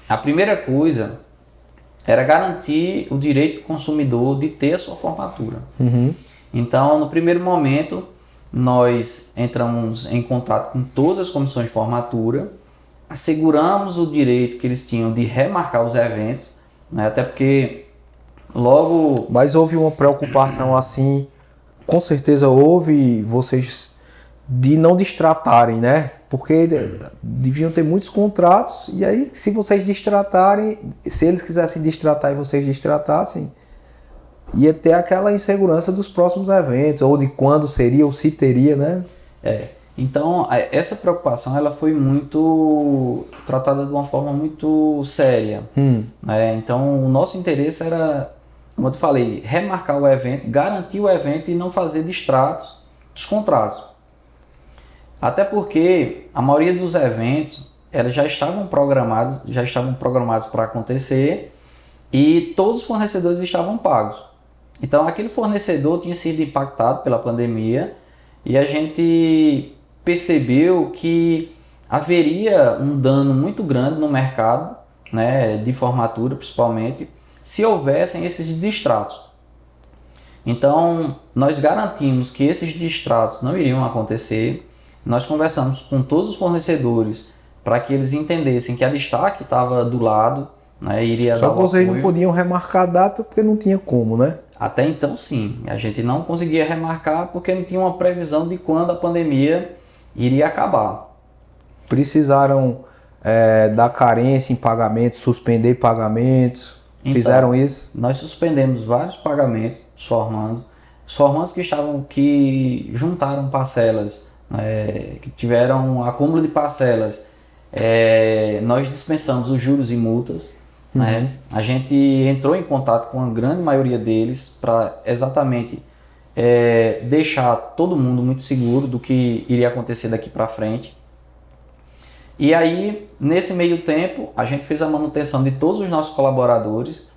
a primeira coisa era garantir o direito do consumidor de ter a sua formatura. Então, no primeiro momento, nós entramos em contato com todas as comissões de formatura, asseguramos o direito que eles tinham de remarcar os eventos, né? Até porque logo... Mas houve uma preocupação assim, com certeza houve, vocês de não destratarem, né? Porque deviam ter muitos contratos e aí se vocês destratarem, se eles quisessem destratar e vocês destratassem, ia ter aquela insegurança dos próximos eventos, ou de quando seria, ou se teria, né? Então, essa preocupação ela foi muito tratada de uma forma muito séria. Então, o nosso interesse era, como eu te falei, remarcar o evento, garantir o evento e não fazer distratos dos contratos. Até porque a maioria dos eventos elas já estavam programados para acontecer e todos os fornecedores estavam pagos. Então aquele fornecedor tinha sido impactado pela pandemia e a gente percebeu que haveria um dano muito grande no mercado, né, de formatura principalmente, se houvessem esses distratos. Então nós garantimos que esses distratos não iriam acontecer. Nós conversamos com todos os fornecedores para que eles entendessem que a Destaque estava do lado, né, iria Só dar que vocês apoio. não podiam remarcar a data porque não tinha como, né? Até então sim, a gente não conseguia remarcar porque não tinha uma previsão de quando a pandemia iria acabar. Precisaram da carência em pagamentos, suspender pagamentos, Então, fizeram isso? Nós suspendemos vários pagamentos dos formandos. Os formandos que juntaram parcelas, que tiveram um acúmulo de parcelas, nós dispensamos os juros e multas. né? A gente entrou em contato com a grande maioria deles para exatamente deixar todo mundo muito seguro do que iria acontecer daqui para frente. E aí, nesse meio tempo, a gente fez a manutenção de todos os nossos colaboradores.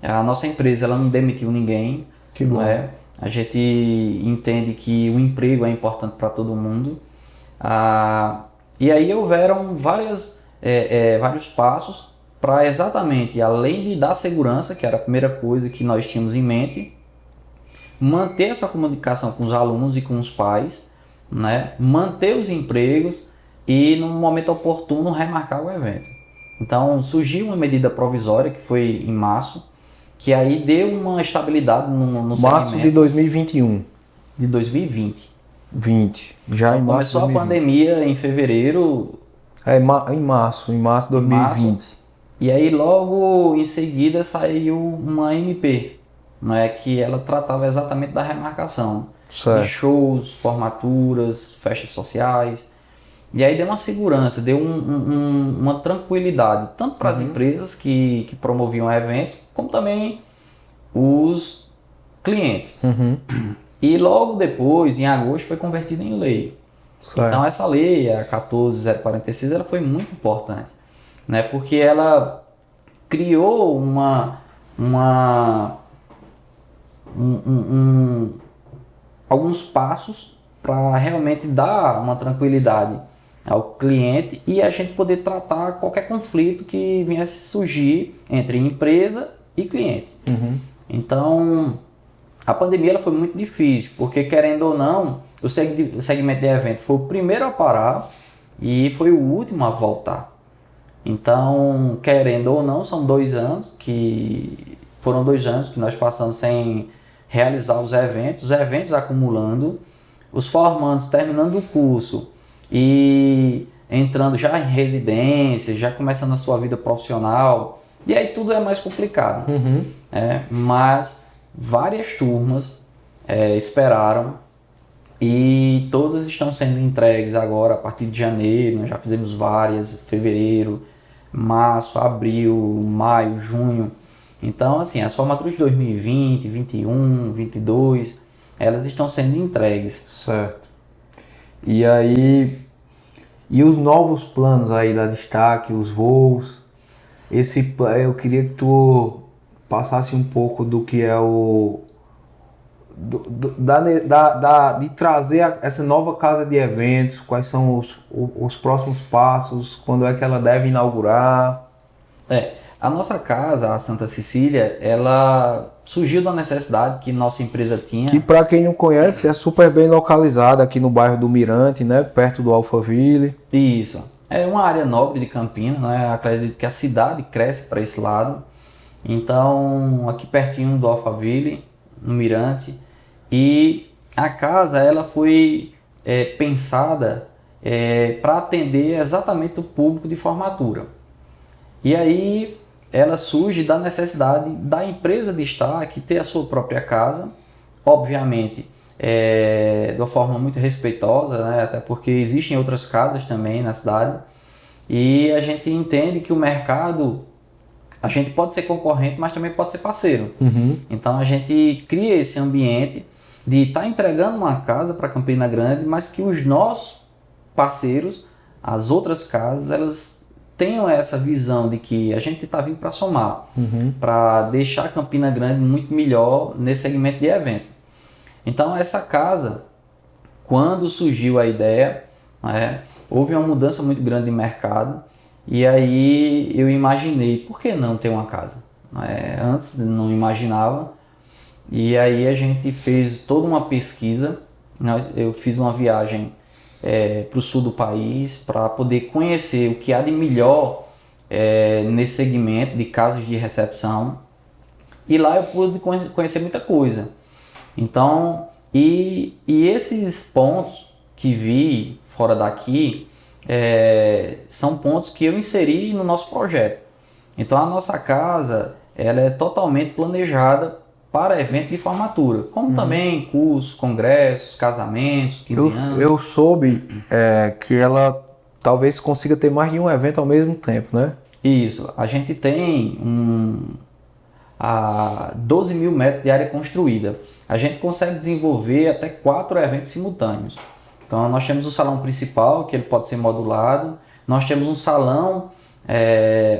A nossa empresa ela não demitiu ninguém. Que bom. Não é? A gente entende que o emprego é importante para todo mundo. E aí houveram vários passos para exatamente, além de dar segurança, que era a primeira coisa que nós tínhamos em mente, manter essa comunicação com os alunos e com os pais, né? Manter os empregos e, no momento oportuno, remarcar o evento. Então, surgiu uma medida provisória, que foi em março, que aí deu uma estabilidade no Março segmento. de 2021. De 2020. 20. Já Então, em março de começou 2020. a pandemia em fevereiro. Em março de 2020. E aí, logo em seguida, saiu uma MP, né, que ela tratava exatamente da remarcação. Certo. De shows, formaturas, festas sociais. E aí deu uma segurança, deu uma tranquilidade, tanto para as empresas que promoviam eventos, como também os clientes. E logo depois, em agosto, foi convertida em lei. Certo. Então essa lei, a 14.046, ela foi muito importante, né? Porque ela criou alguns passos para realmente dar uma tranquilidade ao cliente e a gente poder tratar qualquer conflito que viesse surgir entre empresa e cliente. Então, a pandemia ela foi muito difícil, porque querendo ou não, o segmento de evento foi o primeiro a parar e foi o último a voltar. Então, querendo ou não, foram 2 anos que nós passamos sem realizar os eventos acumulando, os formandos terminando o curso e entrando já em residência, já começando a sua vida profissional, e aí tudo é mais complicado. Mas várias turmas esperaram e todas estão sendo entregues agora a partir de janeiro. Nós já fizemos várias, fevereiro, março, abril, maio, junho. Então, assim, as formaturas de 2020, 21, 22, elas estão sendo entregues. Certo. E aí, e os novos planos aí da Destaque, os voos, eu queria que tu passasse um pouco do que é de trazer essa nova casa de eventos, quais são os próximos passos, quando é que ela deve inaugurar. A nossa casa, a Santa Cecília, ela surgiu da necessidade que nossa empresa tinha. Que, para quem não conhece, é super bem localizada aqui no bairro do Mirante, né? Perto do Alphaville. Isso. É uma área nobre de Campinas, né? Acredito que a cidade cresce para esse lado. Então, aqui pertinho do Alphaville, no Mirante. E a casa ela foi pensada para atender exatamente o público de formatura. E aí ela surge da necessidade da empresa Destaque ter a sua própria casa, obviamente de uma forma muito respeitosa, né? Até porque existem outras casas também na cidade, e a gente entende que o mercado, a gente pode ser concorrente, mas também pode ser parceiro. Então a gente cria esse ambiente de estar entregando uma casa para Campina Grande, mas que os nossos parceiros, as outras casas, elas tenham essa visão de que a gente está vindo para somar, para deixar Campina Grande muito melhor nesse segmento de evento. Então essa casa, quando surgiu a ideia, houve uma mudança muito grande de mercado, e aí eu imaginei, por que não ter uma casa? Antes não imaginava, e aí a gente fez toda uma pesquisa. Eu fiz uma viagem para o sul do país para poder conhecer o que há de melhor nesse segmento de casas de recepção, e lá eu pude conhecer muita coisa. Então, e esses pontos que vi fora daqui são pontos que eu inseri no nosso projeto. Então a nossa casa ela é totalmente planejada para evento de formatura, como também cursos, congressos, casamentos, 15 anos. Eu soube que ela talvez consiga ter mais de um evento ao mesmo tempo, né? Isso, a gente tem a 12 mil metros de área construída. A gente consegue desenvolver até 4 eventos simultâneos. Então nós temos o salão principal, que ele pode ser modulado. Nós temos um salão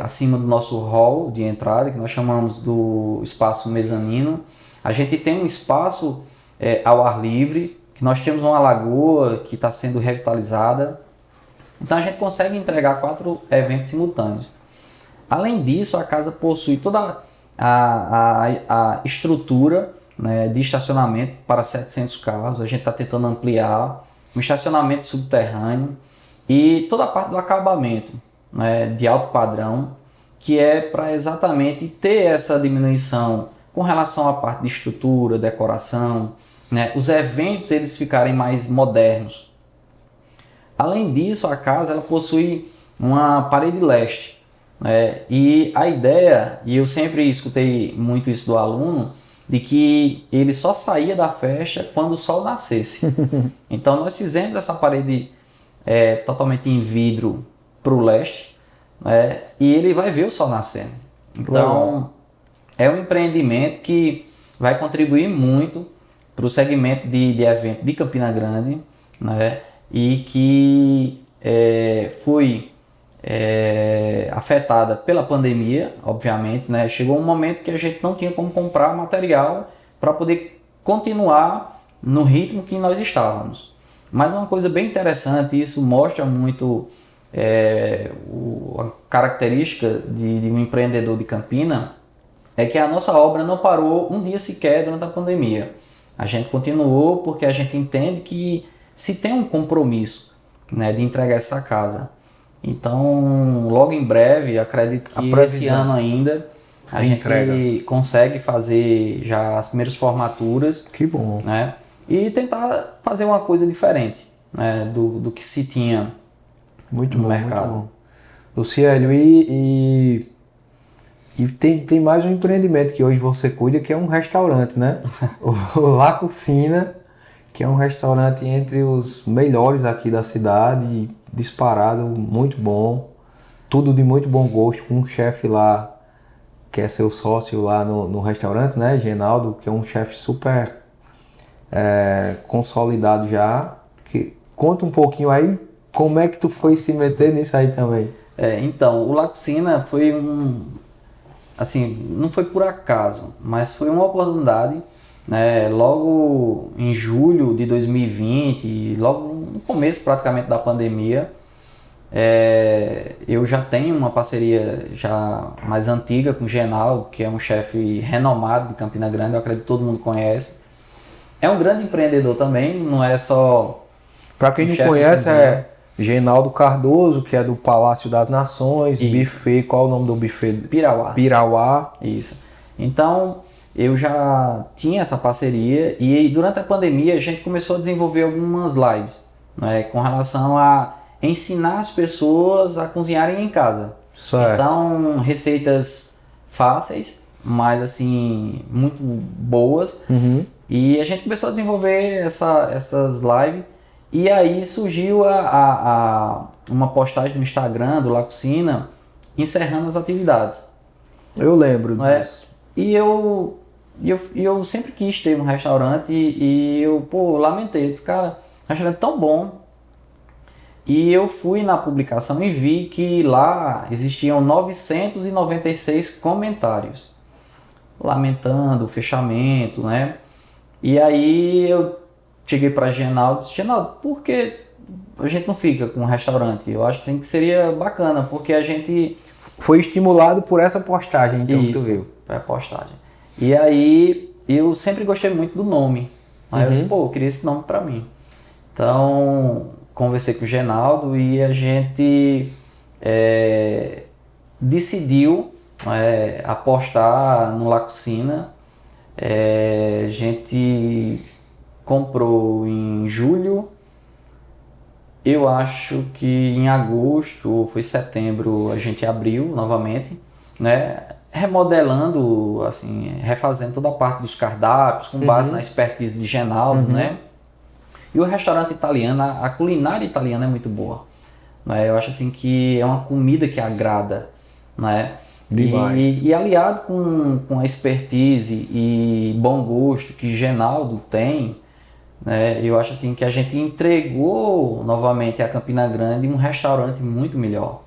acima do nosso hall de entrada, que nós chamamos do espaço mezanino. A gente tem um espaço ao ar livre, que nós temos uma lagoa que está sendo revitalizada. Então a gente consegue entregar 4 eventos simultâneos. Além disso, a casa possui toda a estrutura, né, de estacionamento para 700 carros. A gente está tentando ampliar um estacionamento subterrâneo e toda a parte do acabamento, né, de alto padrão, que é para exatamente ter essa diminuição com relação à parte de estrutura, decoração, né, os eventos eles ficarem mais modernos. Além disso, a casa ela possui uma parede leste. E a ideia, e eu sempre escutei muito isso do aluno, de que ele só saía da festa quando o sol nascesse. Então nós fizemos essa parede totalmente em vidro para o leste, e ele vai ver o sol nascendo. Então legal. É um empreendimento que vai contribuir muito para o segmento de evento de Campina Grande, né? E que foi afetada pela pandemia, obviamente, né? Chegou um momento que a gente não tinha como comprar material para poder continuar no ritmo que nós estávamos. Mas uma coisa bem interessante, isso mostra muito a característica de um empreendedor de Campina, é que a nossa obra não parou um dia sequer durante a pandemia. A gente continuou porque a gente entende que se tem um compromisso, né, de entregar essa casa. Então, logo em breve, acredito que esse ano ainda, a gente consegue fazer já as primeiras formaturas. Que bom. Né, e tentar fazer uma coisa diferente, né, do que se tinha muito no bom, mercado. Muito bom. Luciélio, e tem mais um empreendimento que hoje você cuida, que é um restaurante, né? o La Cucina, que é um restaurante entre os melhores aqui da cidade, disparado, muito bom, tudo de muito bom gosto, com um chefe lá, que é seu sócio lá no restaurante, né, Genaldo, que é um chefe super consolidado já. Conta um pouquinho aí, como é que tu foi se meter nisso aí também? Então, o La Cucina foi assim, não foi por acaso, mas foi uma oportunidade, né? Logo em julho de 2020, logo no começo praticamente da pandemia, eu já tenho uma parceria já mais antiga com o Genaldo, que é um chefe renomado de Campina Grande, eu acredito que todo mundo conhece. É um grande empreendedor também, não é só... Para quem não conhece, Genaldo Cardoso, que é do Palácio das Nações, isso. Buffet, qual é o nome do buffet? Pirauá. Isso. Então, eu já tinha essa parceria e durante a pandemia a gente começou a desenvolver algumas lives, né, com relação a ensinar as pessoas a cozinharem em casa. Certo. Então, receitas fáceis, mas assim, muito boas. Uhum. E a gente começou a desenvolver essas lives. E aí surgiu uma postagem no Instagram do La Cucina encerrando as atividades. Eu lembro disso. E eu sempre quis ter um restaurante e eu lamentei. Eu disse, cara, o restaurante é tão bom. E eu fui na publicação e vi que lá existiam 996 comentários lamentando o fechamento, né? E aí eu cheguei para Genaldo e disse, Genaldo, por que a gente não fica com um restaurante? Eu acho assim que seria bacana, porque a gente... Foi estimulado por essa postagem, então, isso, que tu viu. Foi a postagem. E aí, eu sempre gostei muito do nome. Aí eu disse, eu queria esse nome para mim. Então, conversei com o Genaldo e a gente decidiu apostar no La Cucina. A gente comprou em julho, eu acho que em agosto ou foi setembro a gente abriu novamente, né? Remodelando, assim, refazendo toda a parte dos cardápios com base na expertise de Genaldo, né? E o restaurante italiano, a culinária italiana é muito boa, né? Eu acho assim que é uma comida que agrada, né? Demais. E aliado com a expertise e bom gosto que Genaldo tem, né, eu acho assim que a gente entregou novamente a Campina Grande um restaurante muito melhor,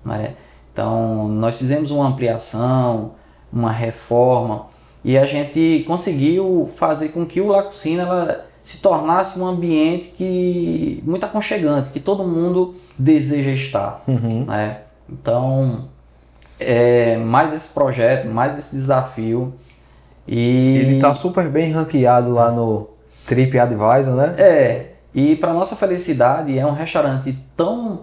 né? Então nós fizemos uma ampliação, uma reforma e a gente conseguiu fazer com que o La Cucina ela se tornasse um ambiente que muito aconchegante, que todo mundo deseja estar, né? Então mais esse projeto, mais esse desafio Ele tá e super bem ranqueado lá no TripAdvisor, né? e para nossa felicidade é um restaurante tão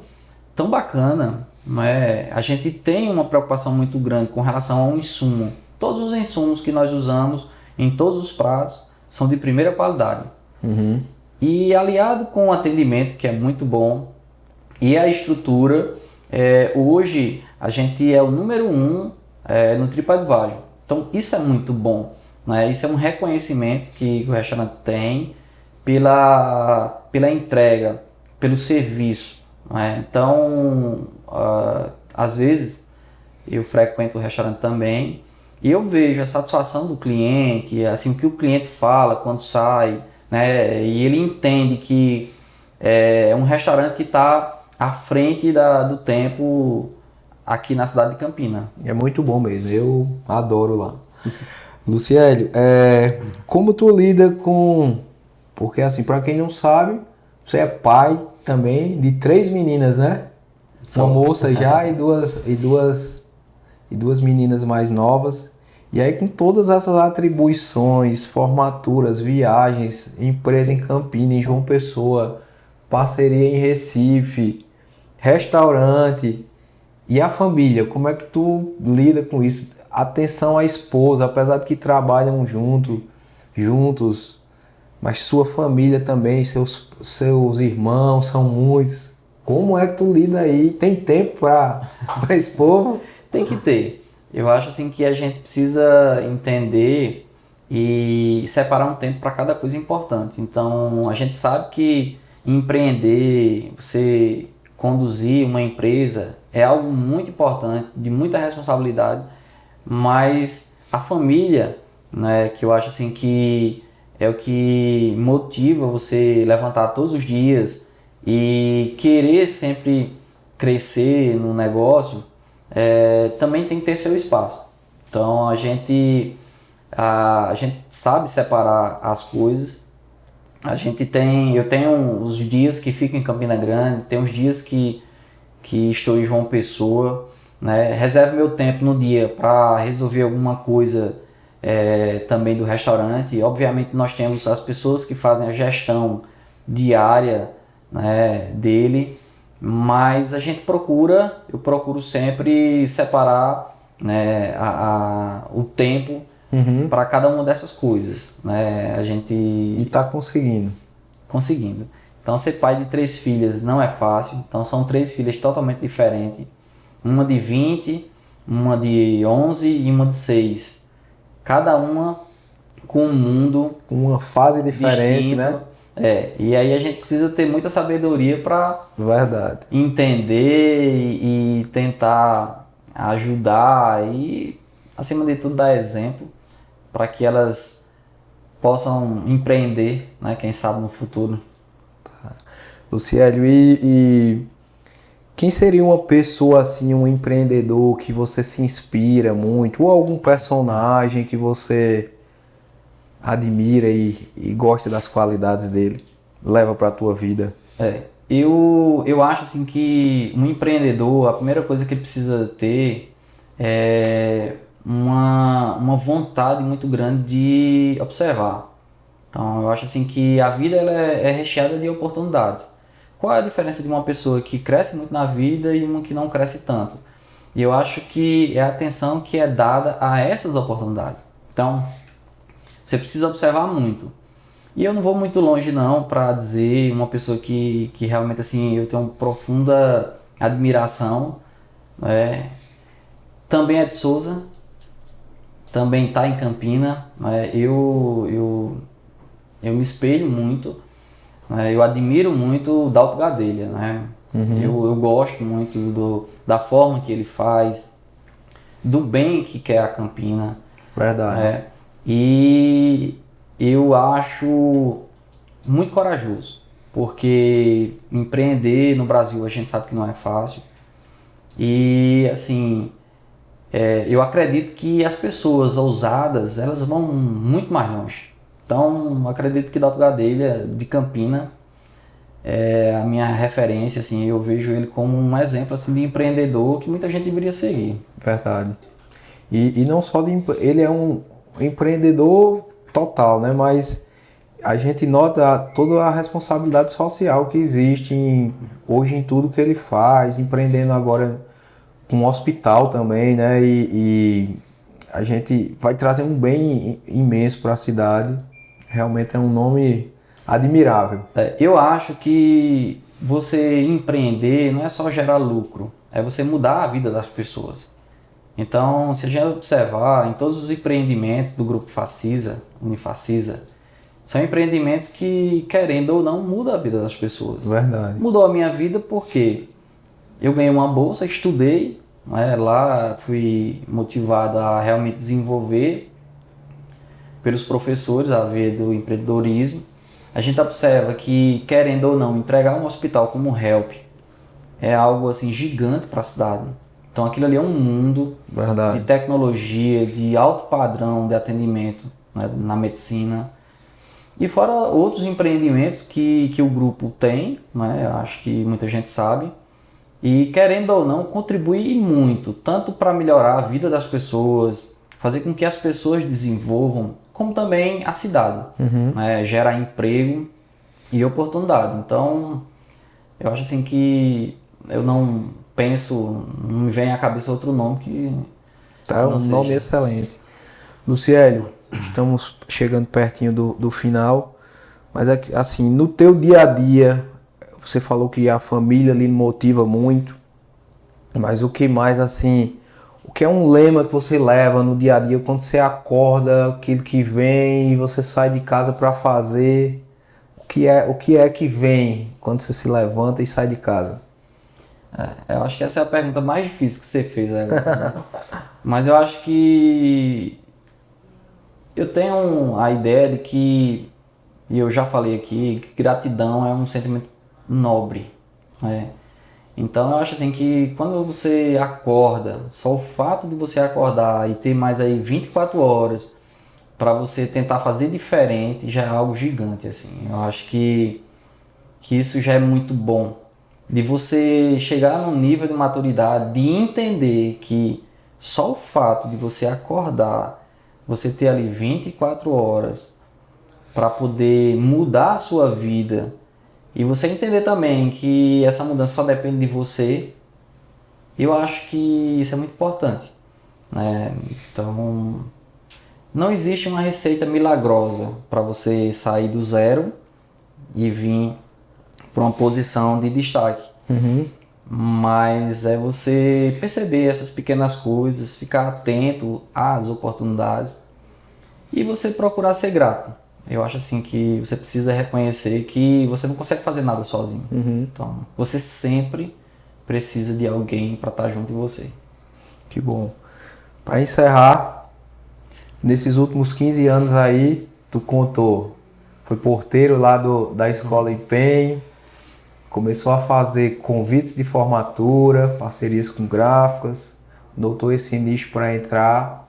bacana, né? A gente tem uma preocupação muito grande com relação ao insumo. Todos os insumos que nós usamos em todos os pratos são de primeira qualidade. E aliado com o atendimento, que é muito bom, e a estrutura, hoje a gente é o número 1 no TripAdvisor. Então isso é muito bom, né? Isso é um reconhecimento que o restaurante tem pela entrega, pelo serviço, né? Então, às vezes eu frequento o restaurante também e eu vejo a satisfação do cliente, assim, o que o cliente fala quando sai, né? E ele entende que é um restaurante que está à frente do tempo aqui na cidade de Campina. É muito bom mesmo, eu adoro lá. Luciélio, como tu lida com... Porque assim, pra quem não sabe, você é pai também de 3 meninas, né? Uma moça já e duas meninas mais novas. E aí com todas essas atribuições, formaturas, viagens, empresa em Campina, em João Pessoa, parceria em Recife, restaurante e a família, como é que tu lida com isso? Atenção à esposa, apesar de que trabalham juntos, mas sua família também, seus irmãos são muitos. Como é que tu lida aí? Tem tempo para esse povo? Tem que ter. Eu acho assim que a gente precisa entender e separar um tempo para cada coisa importante. Então, a gente sabe que empreender, você conduzir uma empresa é algo muito importante, de muita responsabilidade, mas a família, né, que eu acho assim que é o que motiva você levantar todos os dias e querer sempre crescer no negócio, também tem que ter seu espaço. Então a gente sabe separar as coisas. Eu tenho os dias que fico em Campina Grande, tem os dias que estou em João Pessoa, né? Reservo meu tempo no dia para resolver alguma coisa também do restaurante. Obviamente nós temos as pessoas que fazem a gestão diária, né, dele, mas eu procuro sempre separar, né, o tempo para cada uma dessas coisas, né? A gente E tá conseguindo. conseguindo. Então, ser pai de 3 filhas não é fácil. Então, são 3 filhas totalmente diferentes. Uma de 20, uma de 11 e uma de 6. Cada uma com um mundo Com uma fase diferente, distinto. né? E aí a gente precisa ter muita sabedoria para Verdade. entender e tentar ajudar e, acima de tudo, dar exemplo para que elas possam empreender, né? Quem sabe no futuro. Luciélio, e quem seria uma pessoa assim, um empreendedor que você se inspira muito, ou algum personagem que você admira e gosta das qualidades dele, leva para a tua vida? Eu acho assim que um empreendedor, a primeira coisa que ele precisa ter é uma vontade muito grande de observar. Então eu acho assim que a vida ela é recheada de oportunidades. Qual é a diferença de uma pessoa que cresce muito na vida e uma que não cresce tanto? E eu acho que é a atenção que é dada a essas oportunidades. Então, você precisa observar muito. E eu não vou muito longe não para dizer uma pessoa que realmente assim eu tenho profunda admiração, né? Também é de Souza, também está em Campina, né? Eu me espelho muito, né? Eu admiro muito o Dalto Gadelha, né? Eu gosto muito da forma que ele faz, do bem que quer a Campina. Verdade. E eu acho muito corajoso, porque empreender no Brasil a gente sabe que não é fácil. E assim, eu acredito que as pessoas ousadas, elas vão muito mais longe. Então, acredito que Dalto Gadelha, de Campina, é a minha referência, assim, eu vejo ele como um exemplo assim, de empreendedor que muita gente deveria seguir. Verdade. E não só ele é um empreendedor total, né? Mas a gente nota toda a responsabilidade social que existe hoje em tudo que ele faz, empreendendo agora com um hospital também, né? E a gente vai trazer um bem imenso para a cidade. Realmente é um nome admirável. Eu acho que você empreender não é só gerar lucro, é você mudar a vida das pessoas. Então, se a gente observar em todos os empreendimentos do grupo Facisa, Unifacisa, são empreendimentos que, querendo ou não, mudam a vida das pessoas. Verdade. Mudou a minha vida porque eu ganhei uma bolsa, estudei, né, lá fui motivado a realmente desenvolver pelos professores a ver do empreendedorismo. A gente observa que, querendo ou não, entregar um hospital como o HELP é algo assim gigante para a cidade. Então aquilo ali é um mundo Verdade. de tecnologia, de alto padrão de atendimento, né, na medicina. E fora outros empreendimentos que o grupo tem, né, eu acho que muita gente sabe, e querendo ou não, contribui muito, tanto para melhorar a vida das pessoas, fazer com que as pessoas desenvolvam, como também a cidade, né, gerar emprego e oportunidade. Então, eu acho assim que eu não penso, não me vem à cabeça outro nome que Tá, não um nome seja. excelente. Luciélio, estamos chegando pertinho do final, mas assim, no teu dia a dia, você falou que a família lhe motiva muito, mas o que mais assim, o que é um lema que você leva no dia a dia quando você acorda, aquilo que vem e você sai de casa para fazer, o que é que vem quando você se levanta e sai de casa? Eu acho que essa é a pergunta mais difícil que você fez agora, né? Mas eu acho que eu tenho a ideia de que, e eu já falei aqui, que gratidão é um sentimento nobre, né? Então eu acho assim que quando você acorda, só o fato de você acordar e ter mais aí 24 horas para você tentar fazer diferente já é algo gigante assim. Eu acho que isso já é muito bom. De você chegar num nível de maturidade, de entender que só o fato de você acordar, você ter ali 24 horas para poder mudar a sua vida e você entender também que essa mudança só depende de você, eu acho que isso é muito importante, né? Então, não existe uma receita milagrosa para você sair do zero e vir para uma posição de destaque. Mas é você perceber essas pequenas coisas, ficar atento às oportunidades e você procurar ser grato. Eu acho assim que você precisa reconhecer que você não consegue fazer nada sozinho. Então, você sempre precisa de alguém para estar junto de você. Que bom. Para encerrar, nesses últimos 15 anos aí, tu contou, foi porteiro lá da escola Empenho, começou a fazer convites de formatura, parcerias com gráficas, notou esse nicho para entrar,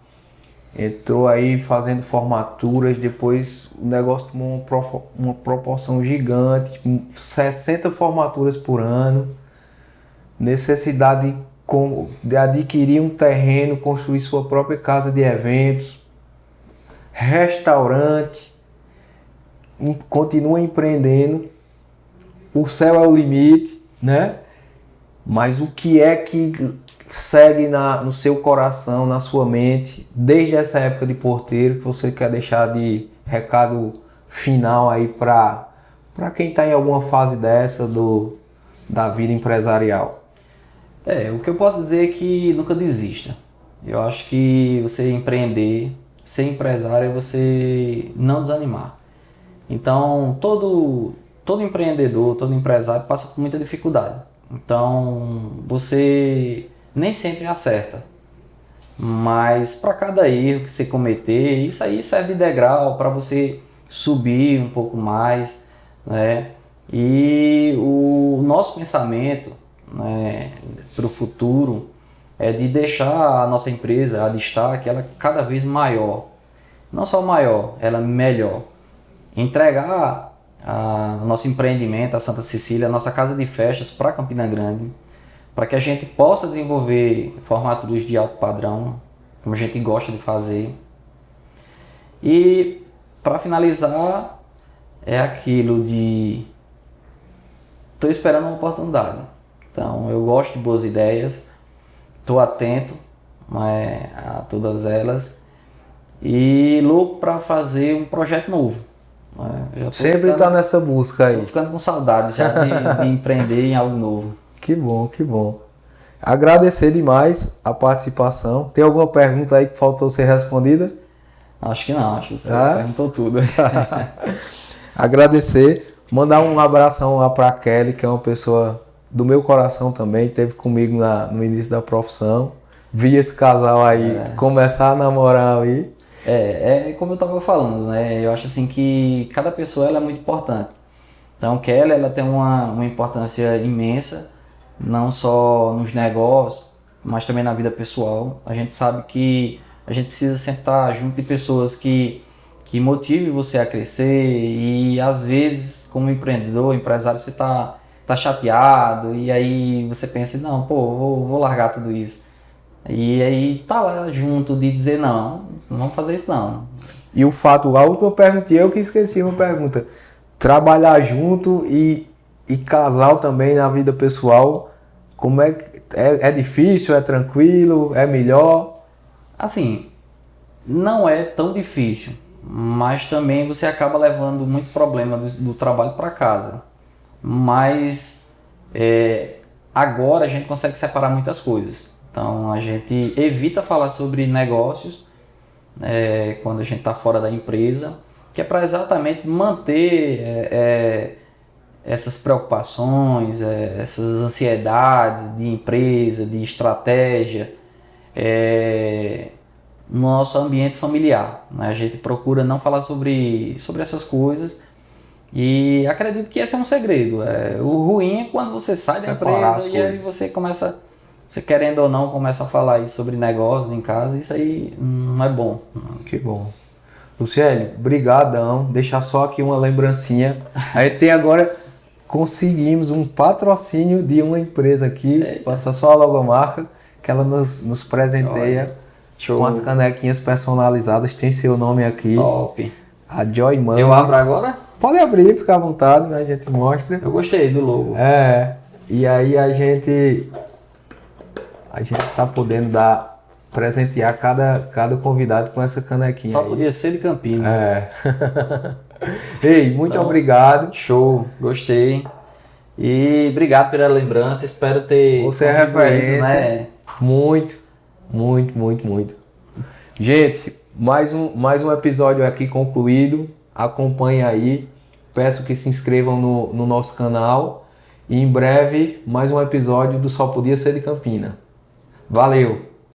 entrou aí fazendo formaturas, depois o negócio tomou uma proporção gigante, tipo, 60 formaturas por ano, necessidade de adquirir um terreno, construir sua própria casa de eventos, restaurante, continua empreendendo. O céu é o limite, né? Mas o que é que segue no seu coração, na sua mente, desde essa época de porteiro, que você quer deixar de recado final aí para quem está em alguma fase dessa da vida empresarial? O que eu posso dizer é que nunca desista. Eu acho que você empreender, ser empresário é você não desanimar. Então, todo empreendedor, todo empresário passa por muita dificuldade. Então, você nem sempre acerta. Mas para cada erro que você cometer, isso aí serve de degrau para você subir um pouco mais, né? E o nosso pensamento, né, para o futuro é de deixar a nossa empresa, a Destaque, ela cada vez maior. Não só maior, ela melhor. Entregar o nosso empreendimento, a Santa Cecília, a nossa casa de festas para Campina Grande, para que a gente possa desenvolver formaturas de alto padrão, como a gente gosta de fazer. E para finalizar, é aquilo de estou esperando uma oportunidade. Então eu gosto de boas ideias, estou atento, né, a todas elas e louco para fazer um projeto novo. Sempre está nessa busca aí. Tô ficando com saudade já de empreender em algo novo. Que bom, que bom. Agradecer demais a participação. Tem alguma pergunta aí que faltou ser respondida? Acho que não, acho que você perguntou tudo. Agradecer, mandar um abração lá para a Kelly, que é uma pessoa do meu coração também, esteve comigo no início da profissão. Vi esse casal aí começar a namorar ali. É como eu estava falando, né? Eu acho assim que cada pessoa ela é muito importante. Então, Kelly, ela tem uma importância imensa, não só nos negócios, mas também na vida pessoal. A gente sabe que a gente precisa sempre estar junto de pessoas que motivem você a crescer e, às vezes, como empreendedor, empresário, você tá chateado e aí você pensa, não, pô, vou largar tudo isso. E aí tá lá junto de dizer, não vamos fazer isso não. E o fato, a última pergunta, eu que esqueci uma pergunta. Trabalhar junto e casal também na vida pessoal, como é que é difícil, é tranquilo, é melhor? Assim, não é tão difícil, mas também você acaba levando muito problema do trabalho para casa. Mas agora a gente consegue separar muitas coisas. Então a gente evita falar sobre negócios quando a gente está fora da empresa, que é para exatamente manter essas preocupações, essas ansiedades de empresa, de estratégia, no nosso ambiente familiar, né? A gente procura não falar sobre essas coisas e acredito que esse é um segredo. O ruim é quando você sai da empresa e aí você começa, você querendo ou não, começa a falar aí sobre negócios em casa, isso aí não é bom. Que bom. Luciélio, brigadão. Deixar só aqui uma lembrancinha. Aí tem agora, conseguimos um patrocínio de uma empresa aqui, passa só a logomarca, que ela nos presenteia com as canequinhas personalizadas, tem seu nome aqui. Top. A Joy Manes. Eu abro agora? Pode abrir, fica à vontade, a gente mostra. Eu gostei do logo. E aí a gente tá podendo presentear cada convidado com essa canequinha. Só aí. podia ser de Campinas. Ei, muito obrigado. Show, gostei. E obrigado pela lembrança, espero ter... Você é referência. Né? Muito. Gente, mais um episódio aqui concluído. Acompanhe aí. Peço que se inscrevam no nosso canal. E em breve, mais um episódio do Só Podia Ser de Campina. Valeu!